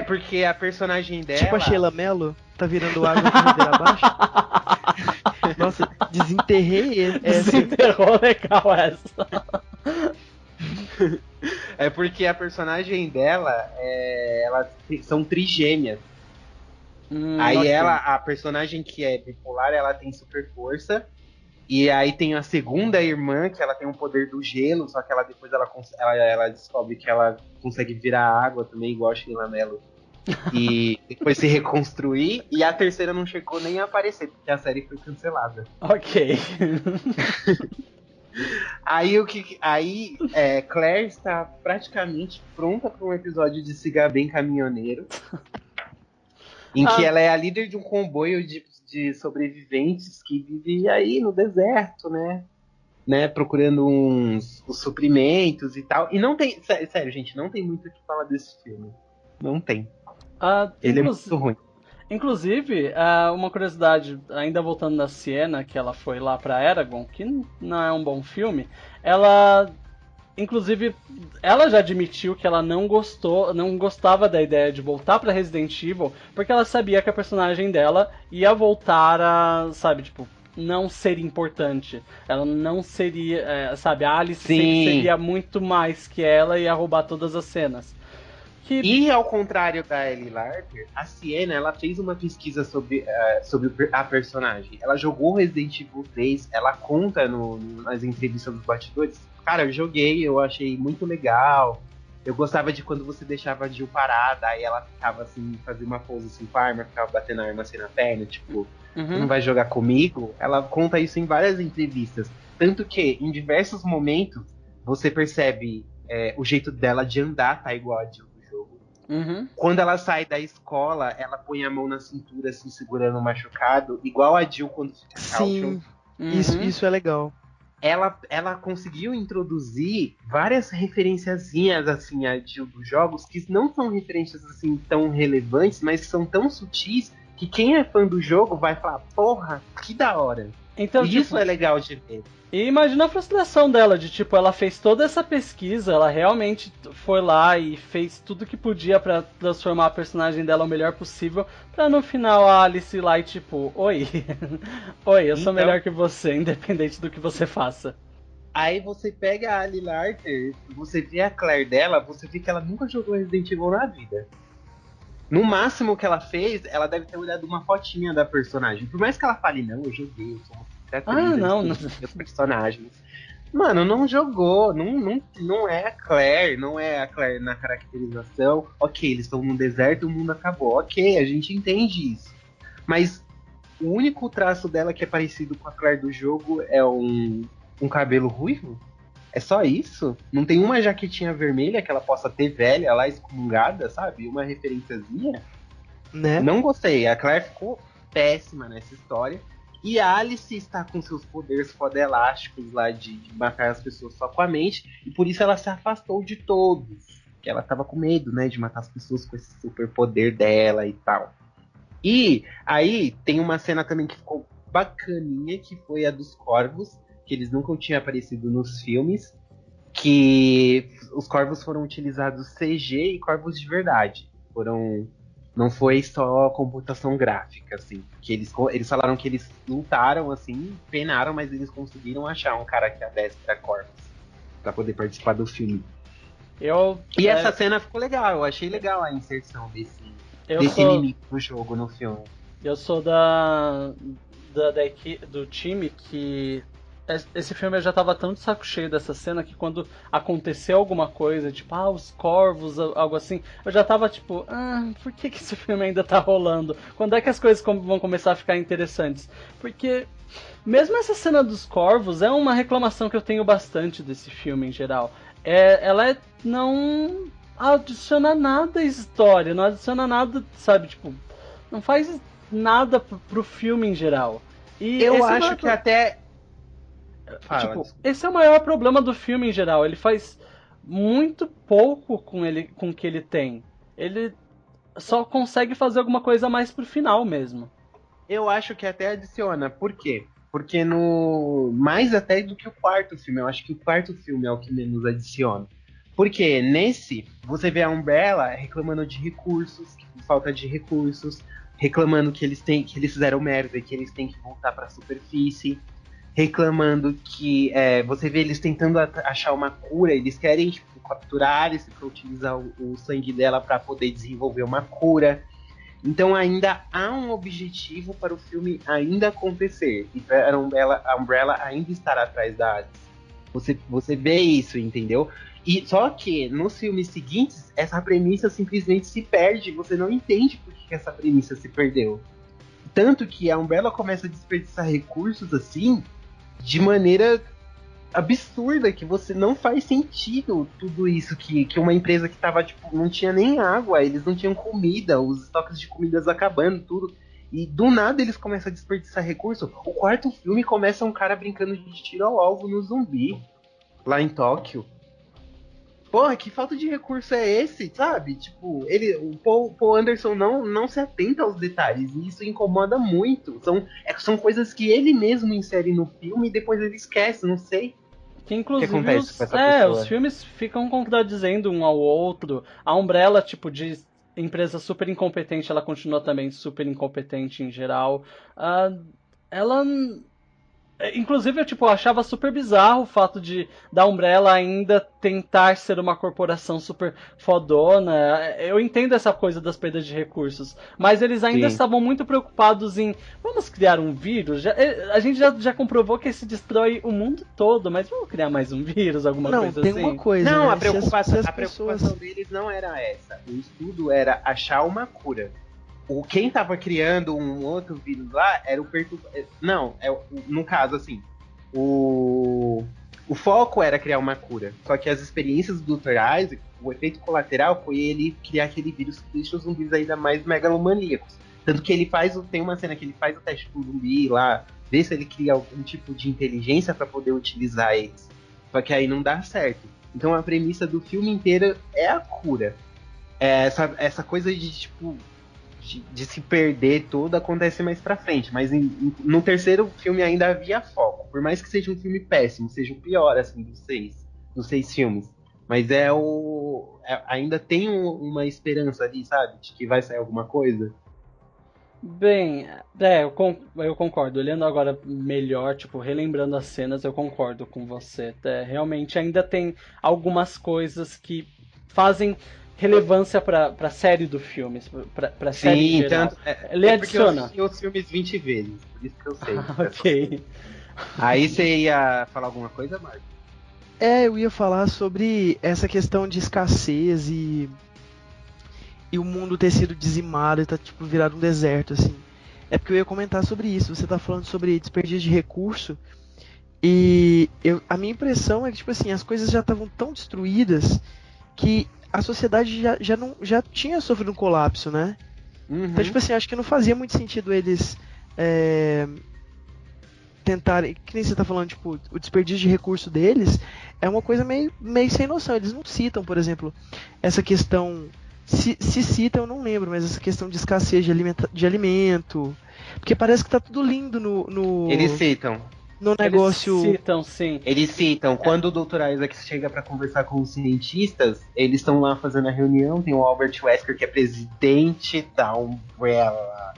Porque a personagem dela... Tipo a Sheila Mello, tá virando água de ribeira abaixo. Nossa, desenterrei essa. Desenterrou legal essa. É porque a personagem dela, elas são trigêmeas. Aí ok. a personagem que é bipolar, ela tem super força. E aí tem a segunda irmã, que ela tem o poder do gelo, só que ela depois ela descobre que ela consegue virar água também, igual a Sheila Mello. E depois se reconstruir. E a terceira não chegou nem a aparecer, porque a série foi cancelada. Ok. Claire está praticamente pronta para um episódio de Siga Bem Caminhoneiro. Em que ela é a líder de um comboio de sobreviventes que vive aí no deserto, né? Procurando os suprimentos e tal. E não tem. Sério, gente, não tem muito o que falar desse filme. Não tem. Ele é muito ruim. Inclusive, uma curiosidade, ainda voltando na Siena, que ela foi lá pra Eragon, que não é um bom filme, inclusive, ela já admitiu que ela não gostava da ideia de voltar pra Resident Evil, porque ela sabia que a personagem dela ia voltar a, sabe, tipo, não ser importante. Ela não seria, sabe, a Alice sempre seria muito mais que ela e ia roubar todas as cenas. E ao contrário da Ellie Larter, a Siena, ela fez uma pesquisa sobre a personagem. Ela jogou Resident Evil 3, ela conta nas entrevistas dos bastidores. Cara, eu joguei, eu achei muito legal. Eu gostava de quando você deixava a Jill parada, aí ela ficava assim, fazia uma pose assim com a arma, ficava batendo a arma assim na perna, tipo, não vai jogar comigo? Ela conta isso em várias entrevistas. Tanto que, em diversos momentos, você percebe o jeito dela de andar tá igual a Jill. Quando ela sai da escola, ela põe a mão na cintura, assim, segurando o machucado, igual a Jill quando fica caution. Sim, isso é legal. Ela conseguiu introduzir várias referenciazinhas, assim, a Jill dos jogos, que não são referências, assim, tão relevantes, mas são tão sutis, que quem é fã do jogo vai falar, porra, que da hora. Então, isso é legal de ver. E imagina a frustração dela, de tipo, ela fez toda essa pesquisa, ela realmente foi lá e fez tudo que podia pra transformar a personagem dela o melhor possível, pra no final a Alice ir lá e tipo, oi, oi, eu sou melhor que você, independente do que você faça. Aí você pega a Ali Larter, você vê a Claire dela, você vê que ela nunca jogou Resident Evil na vida. No máximo que ela fez, ela deve ter olhado uma fotinha da personagem. Por mais que ela fale, não, eu joguei, eu sou uma cicatriz, não. Meus personagens. Mano, não jogou, não é a Claire na caracterização. Ok, eles estão no deserto, o mundo acabou. Ok, a gente entende isso. Mas o único traço dela que é parecido com a Claire do jogo é um cabelo ruivo? É só isso? Não tem uma jaquetinha vermelha que ela possa ter velha lá, excomungada, sabe? Uma referenciazinha? Né? Não gostei. A Claire ficou péssima nessa história. E a Alice está com seus poderes fodelásticos lá de matar as pessoas só com a mente. E por isso ela se afastou de todos. Porque ela estava com medo, né? De matar as pessoas com esse super poder dela e tal. E aí tem uma cena também que ficou bacaninha, que foi a dos corvos. Que eles nunca tinham aparecido nos filmes, que os corvos foram utilizados CG e corvos de verdade. Não foi só computação gráfica, assim. Que eles falaram que eles lutaram, assim, penaram, mas eles conseguiram achar um cara que adestra corvos pra poder participar do filme. Essa cena ficou legal, eu achei legal a inserção desse inimigo do jogo no filme. Eu sou do time que esse filme eu já tava tão de saco cheio dessa cena que quando aconteceu alguma coisa, tipo, os corvos, algo assim, eu já tava tipo, por que esse filme ainda tá rolando? Quando é que as coisas vão começar a ficar interessantes? Porque mesmo essa cena dos corvos é uma reclamação que eu tenho bastante desse filme em geral. Ela não adiciona nada à história, não adiciona nada, sabe, tipo, não faz nada pro filme em geral. E eu acho que até... esse é o maior problema do filme em geral. Ele faz muito pouco com o que ele tem. Ele só consegue fazer alguma coisa mais pro final mesmo. Eu acho que até adiciona. Por quê? Porque mais até do que o quarto filme. Eu acho que o quarto filme é o que menos adiciona. Porque nesse, você vê a Umbrella reclamando de recursos, falta de recursos, reclamando que eles fizeram merda e que eles têm que voltar pra superfície. reclamando que você vê eles tentando achar uma cura, eles querem tipo, capturar a Alice para utilizar o sangue dela para poder desenvolver uma cura. Então ainda há um objetivo para o filme ainda acontecer e para a Umbrella ainda estar atrás da Alice. Você vê isso, entendeu? E só que nos filmes seguintes essa premissa simplesmente se perde, você não entende por que essa premissa se perdeu. Tanto que a Umbrella começa a desperdiçar recursos assim de maneira absurda, que você não faz sentido tudo isso, que uma empresa que tava, tipo, não tinha nem água, eles não tinham comida, os estoques de comidas acabando, tudo, e do nada eles começam a desperdiçar recurso. O quarto filme começa um cara brincando de tiro ao alvo no zumbi, lá em Tóquio. Porra, que falta de recurso é esse, sabe? Tipo, o Paul Anderson não se atenta aos detalhes, e isso incomoda muito. São coisas que ele mesmo insere no filme e depois ele esquece, não sei. Que inclusive o que acontece com essa pessoa? os filmes ficam contradizendo um ao outro. A Umbrella, tipo, de empresa super incompetente, ela continua também super incompetente em geral. Ela... Inclusive, eu achava super bizarro o fato da Umbrella ainda tentar ser uma corporação super fodona. Eu entendo essa coisa das perdas de recursos, mas eles ainda estavam muito preocupados em vamos criar um vírus? A gente já comprovou que esse destrói o mundo todo, mas vamos criar mais um vírus, alguma coisa assim? Não, tem uma coisa, Não, né? a preocupação pessoas... deles não era essa. O estudo era achar uma cura. Quem tava criando um outro vírus lá era o perturbador. Não, no caso, assim, o foco era criar uma cura. Só que as experiências do Dr. Isaac, o efeito colateral foi ele criar aquele vírus que deixa os zumbis ainda mais megalomaníacos. Tanto que tem uma cena que ele faz o teste com o zumbi lá, vê se ele cria algum tipo de inteligência para poder utilizar eles. Só que aí não dá certo. Então a premissa do filme inteiro é a cura. Essa coisa de, tipo... De se perder tudo acontece mais pra frente, mas no terceiro filme ainda havia foco, por mais que seja um filme péssimo, seja o pior assim dos seis filmes, mas ainda tem uma esperança ali, sabe, de que vai sair alguma coisa. Bem, eu concordo. Olhando agora melhor, relembrando as cenas, eu concordo com você. Realmente ainda tem algumas coisas que fazem relevância pra série do filme, pra série em geral. Ele adiciona. Porque eu assisti os filmes 20 vezes, por isso que eu sei. Ok. Aí você ia falar alguma coisa, Marcos? Eu ia falar sobre essa questão de escassez e o mundo ter sido dizimado e tá virado um deserto, assim. É porque eu ia comentar sobre isso. Você tá falando sobre desperdício de recurso e a minha impressão é que, as coisas já estavam tão destruídas que a sociedade já tinha sofrido um colapso, né? Uhum. Então, acho que não fazia muito sentido eles tentarem... Que nem você tá falando, o desperdício de recurso deles é uma coisa meio sem noção. Eles não citam, por exemplo, essa questão... Se citam, eu não lembro, mas essa questão de escassez de alimento. Porque parece que tá tudo lindo no... Eles citam. No negócio... Eles citam, sim. Eles citam. Quando o Dr. Isaac chega pra conversar com os cientistas, eles estão lá fazendo a reunião, tem o Albert Wesker, que é presidente da Umbrella.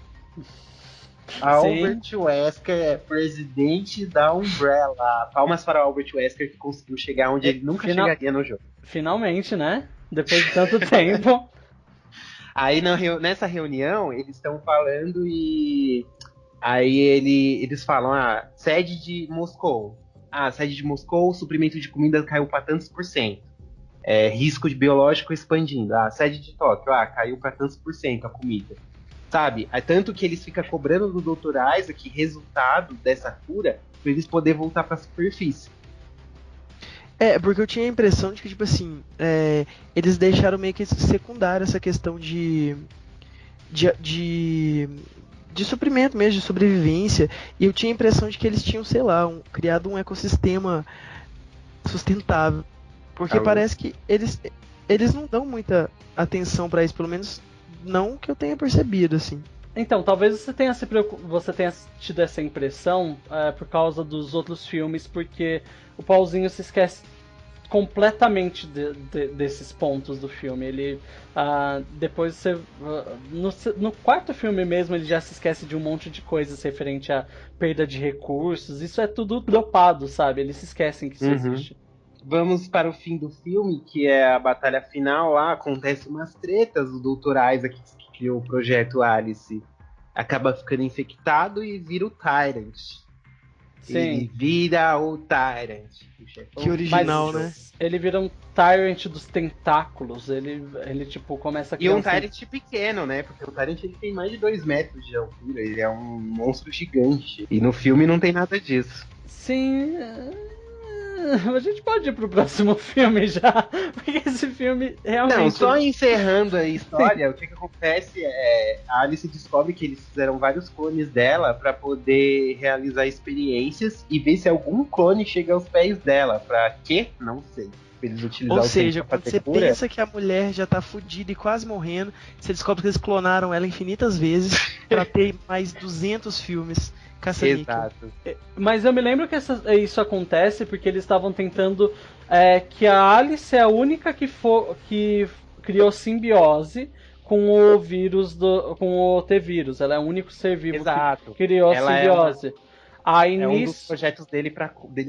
Albert Wesker é presidente da Umbrella. Palmas para o Albert Wesker, que conseguiu chegar onde ele nunca chegaria no jogo. Finalmente, né? Depois de tanto tempo. Aí nessa reunião, eles estão falando e... Aí eles falam, sede de Moscou. Sede de Moscou, o suprimento de comida caiu para tantos %. Risco de biológico expandindo. Sede de Tóquio, caiu para tantos % a comida. Sabe? Tanto que eles ficam cobrando do Dr. Isaac resultado dessa cura para eles poderem voltar para a superfície. Porque eu tinha a impressão de que, eles deixaram meio que secundário essa questão de suprimento mesmo, de sobrevivência, e eu tinha a impressão de que eles tinham, criado um ecossistema sustentável, porque parece que eles não dão muita atenção para isso, pelo menos não que eu tenha percebido, assim. Então, talvez você tenha tido essa impressão por causa dos outros filmes, porque o Paulzinho se esquece completamente desses pontos do filme. Ele depois você no quarto filme mesmo ele já se esquece de um monte de coisas referente à perda de recursos. Isso é tudo dropado, sabe? Eles se esquecem que isso existe. Vamos para o fim do filme, que é a batalha final. Lá acontece umas tretas. O Dr. Isaac, que criou o projeto Alice, acaba ficando infectado e vira o Tyrant. Sim. Ele vira o Tyrant. Que original, né? Ele vira um Tyrant dos tentáculos. Ele tipo, começa a criar. E um Tyrant pequeno, né? Porque o Tyrant ele tem mais de 2 metros de altura. Ele é um monstro gigante. E no filme não tem nada disso. Sim. A gente pode ir pro próximo filme já. Porque esse filme realmente. Não, só encerrando a história, o que acontece é. A Alice descobre que eles fizeram vários clones dela pra poder realizar experiências e ver se algum clone chega aos pés dela. Pra quê? Não sei. Eles utilizar Ou o seja, tempo pra quando você cura. pensa que a mulher já tá fodida e quase morrendo, você descobre que eles clonaram ela infinitas vezes pra ter mais 200 filmes. Exato. Mas eu me lembro que isso acontece porque eles estavam tentando que a Alice é a única que criou simbiose com o vírus com o T-vírus. Ela é o único ser vivo que criou a simbiose. É um dos projetos deles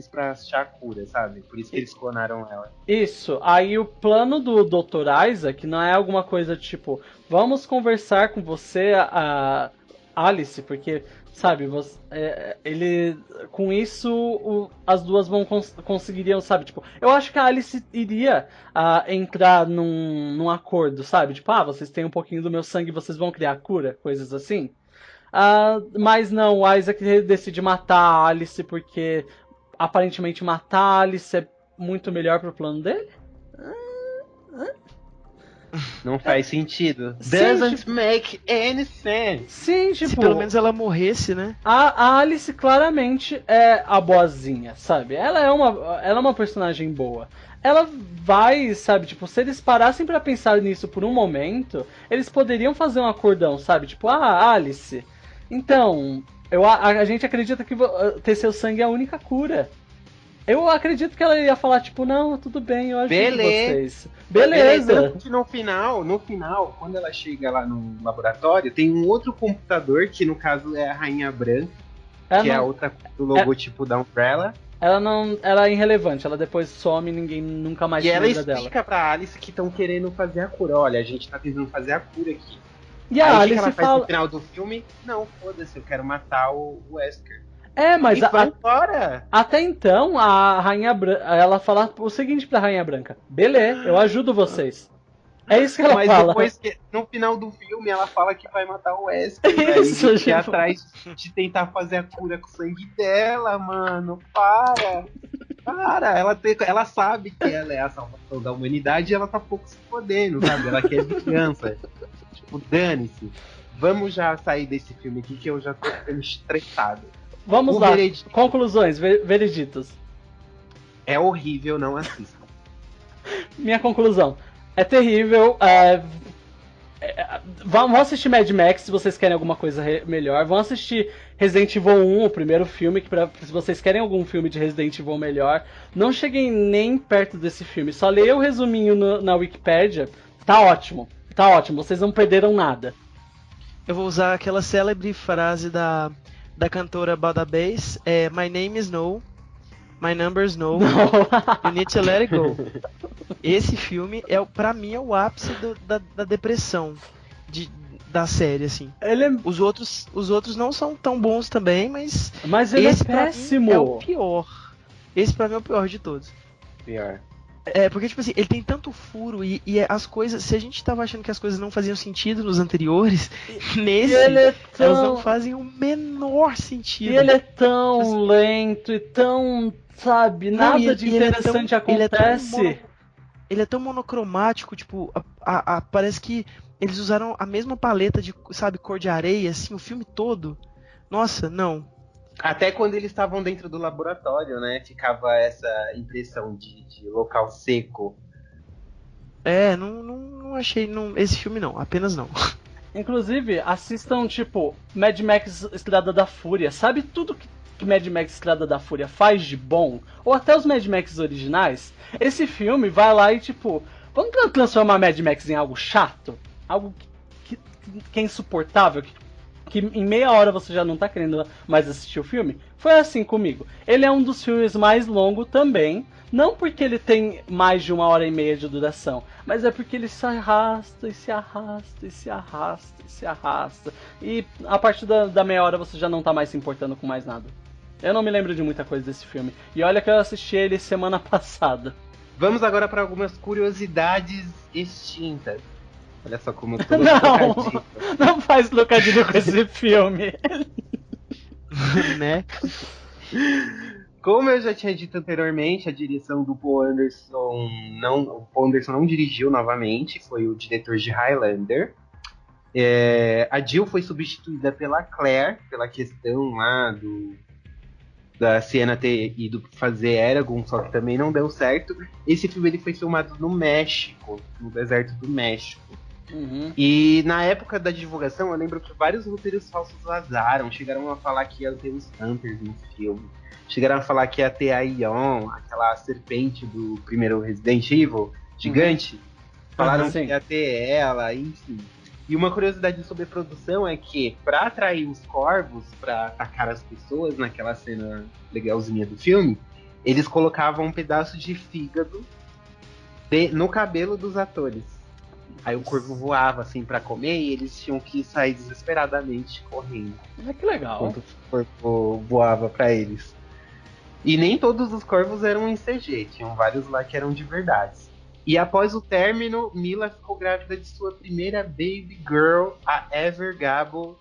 pra achar a cura, sabe? Por isso que eles clonaram ela. Isso. Aí o plano do Dr. Isaac não é alguma coisa tipo, vamos conversar com você, a Alice, porque, sabe, ele com isso as duas conseguiriam, sabe, tipo, eu acho que a Alice iria entrar num acordo, sabe, tipo, vocês têm um pouquinho do meu sangue, vocês vão criar a cura, coisas assim. Mas não, o Isaac decide matar a Alice porque aparentemente matar a Alice é muito melhor pro plano dele. Não faz sentido. Sim, Doesn't make any sense. Sim, tipo, se pelo menos ela morresse, né? A Alice claramente é a boazinha, sabe? Ela é uma personagem boa. Ela vai, sabe, tipo, se eles parassem pra pensar nisso por um momento, eles poderiam fazer um acordão, sabe? Tipo, Alice, então, a gente acredita que ter seu sangue é a única cura. Eu acredito que ela ia falar, tipo, não, tudo bem, eu ajudo vocês. Beleza. No final, quando ela chega lá no laboratório, tem um outro computador, que no caso é a Rainha Branca, é a outra do logotipo da Umbrella. Ela é irrelevante, ela depois some e ninguém nunca mais lembra dela. E ela explica pra Alice que estão querendo fazer a cura. Olha, a gente tá tentando fazer a cura aqui. E a Alice ela fala... faz no final do filme? Não, foda-se, eu quero matar o Wesker. Mas fora. Até então, a Rainha Branca, ela fala o seguinte pra Rainha Branca: beleza, eu ajudo vocês. É isso que ela fala. Mas depois, no final do filme, ela fala que vai matar o Wesker. Isso, gente. Atrás de tentar fazer a cura com o sangue dela, mano. Para! Ela sabe que ela é a salvação da humanidade e ela tá pouco se fodendo, sabe? Ela quer vingança. Tipo, dane-se. Vamos já sair desse filme aqui que eu já tô ficando estressado. Vamos lá. Conclusões, vereditos. É horrível, não assistam. Minha conclusão. É terrível. Vão assistir Mad Max se vocês querem alguma coisa melhor. Vão assistir Resident Evil 1, o primeiro filme, se vocês querem algum filme de Resident Evil melhor. Não cheguem nem perto desse filme. Só leia o resuminho na Wikipédia. Tá ótimo. Tá ótimo. Vocês não perderam nada. Eu vou usar aquela célebre frase da cantora Bada Bass. My name is No. My number's no. You need to let it go. Esse filme, pra mim, é o ápice da depressão da série, assim. Os outros não são tão bons também, mas ele esse é péssimo. É o pior. Esse pra mim é o pior de todos. Pior. Porque, tipo assim, ele tem tanto furo e as coisas... Se a gente tava achando que as coisas não faziam sentido nos anteriores, nesse, elas não fazem o menor sentido. E ele é tão lento e tão, sabe, nada de interessante acontece. Ele é tão monocromático, tipo, parece que eles usaram a mesma paleta de, sabe, cor de areia, assim, o filme todo. Nossa, não. Até quando eles estavam dentro do laboratório, né? Ficava essa impressão de local seco. Não achei... esse filme não, apenas não. Inclusive, assistam, tipo, Mad Max Estrada da Fúria. Sabe tudo que Mad Max Estrada da Fúria faz de bom, ou até os Mad Max originais, esse filme vai lá e tipo, vamos transformar Mad Max em algo chato? Algo que é insuportável, que em meia hora você já não tá querendo mais assistir o filme? Foi assim comigo. Ele é um dos filmes mais longos também, não porque ele tem mais de 1h30 de duração, mas é porque ele se arrasta, e se arrasta, e se arrasta, e se arrasta. E a partir da meia hora você já não tá mais se importando com mais nada. Eu não me lembro de muita coisa desse filme. E olha que eu assisti ele semana passada. Vamos agora para algumas curiosidades extintas. Olha só como eu tô não faz trocadilho com esse filme. Né? Como eu já tinha dito anteriormente, a direção do Paul Anderson não dirigiu novamente, foi o diretor de Highlander. A Jill foi substituída pela Claire, pela questão lá da Sienna ter ido fazer Eragon, só que também não deu certo. Esse filme ele foi filmado no México, no deserto do México. Uhum. E na época da divulgação, eu lembro que vários roteiros falsos vazaram. Chegaram a falar que ia ter os Hunters no filme. Chegaram a falar que ia ter a Ion, aquela serpente do primeiro Resident Evil, gigante. Falaram que ia ter ela, enfim. E uma curiosidade sobre a produção é que, pra atrair os corvos, pra atacar as pessoas naquela cena legalzinha do filme, eles colocavam um pedaço de fígado no cabelo dos atores. Aí o corvo voava assim pra comer e eles tinham que sair desesperadamente correndo. Que legal. Enquanto o corvo voava pra eles. E nem todos os corvos eram em CG, tinham vários lá que eram de verdade. E após o término, Mila ficou grávida de sua primeira baby girl, a Ever Gabo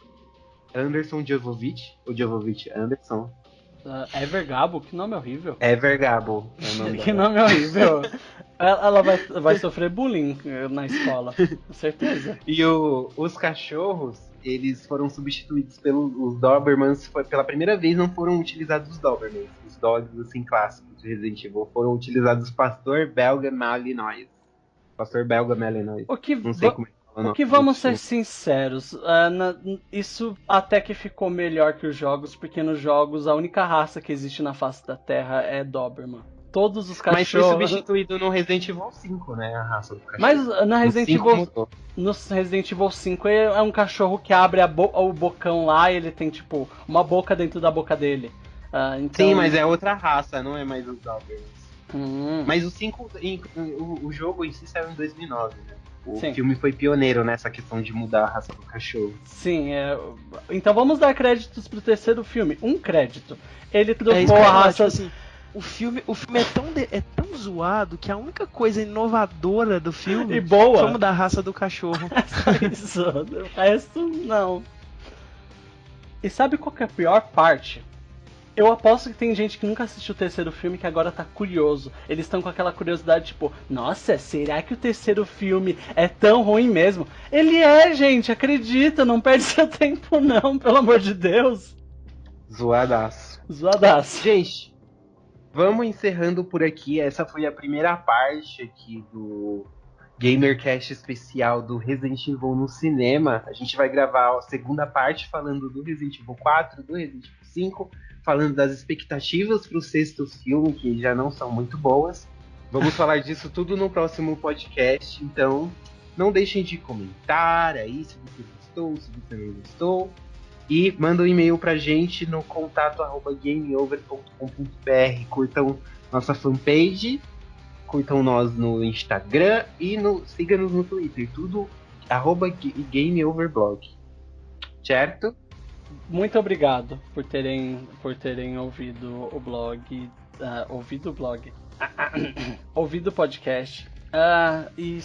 Anderson Jovovich, ou Jovovich Anderson. Ever Gabo? Que nome horrível. Ever Gabo é o nome Que dela. nome horrível. Ela vai sofrer bullying na escola, com certeza. E os cachorros, eles foram substituídos pelos Dobermans. Pela primeira vez não foram utilizados os Dobermans. Os dogs, assim, clássicos de Resident Evil. Foram utilizados o Pastor Belga Malinois. Pastor Belga Malinois. Não sei como é que fala o nome. O que vamos ser sinceros, isso até que ficou melhor que os jogos, porque nos jogos a única raça que existe na face da Terra é Doberman. Todos os cachorros... Mas foi substituído no Resident Evil 5, né? A raça do cachorro. Mas na no Resident Evil 5 é um cachorro que abre o bocão lá e ele tem, tipo, uma boca dentro da boca dele. Então... Sim, mas é outra raça, não é mais os Dobermans. Mas o 5, o jogo em si saiu em 2009, né? O filme foi pioneiro nessa questão de mudar a raça do cachorro. Sim, então vamos dar créditos pro terceiro filme. Um crédito. Ele trocou a raça... Tipo assim, o filme é tão zoado que a única coisa inovadora do filme e boa foi mudar a raça do cachorro. Isso, o resto não. E sabe qual que é a pior parte? Eu aposto que tem gente que nunca assistiu o terceiro filme que agora tá curioso. Eles estão com aquela curiosidade, tipo, nossa, será que o terceiro filme é tão ruim mesmo? Ele é, gente, acredita, não perde seu tempo não, pelo amor de Deus. Zoadaço. Gente, vamos encerrando por aqui. Essa foi a primeira parte aqui do GamerCast especial do Resident Evil no cinema. A gente vai gravar a segunda parte falando do Resident Evil 4, do Resident Evil 5, falando das expectativas para o sexto filme, que já não são muito boas. Vamos falar disso tudo no próximo podcast, então não deixem de comentar aí se você gostou, se você não gostou. E manda um e-mail pra gente no contato@gameover.com.br. Curtam nossa fanpage, curtam nós no Instagram e siga-nos no Twitter. Tudo @gameoverblog. Certo? Muito obrigado por terem ouvido o blog. Ouvido o podcast. E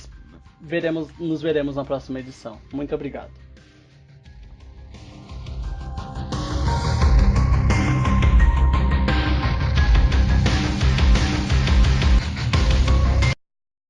nos veremos na próxima edição. Muito obrigado.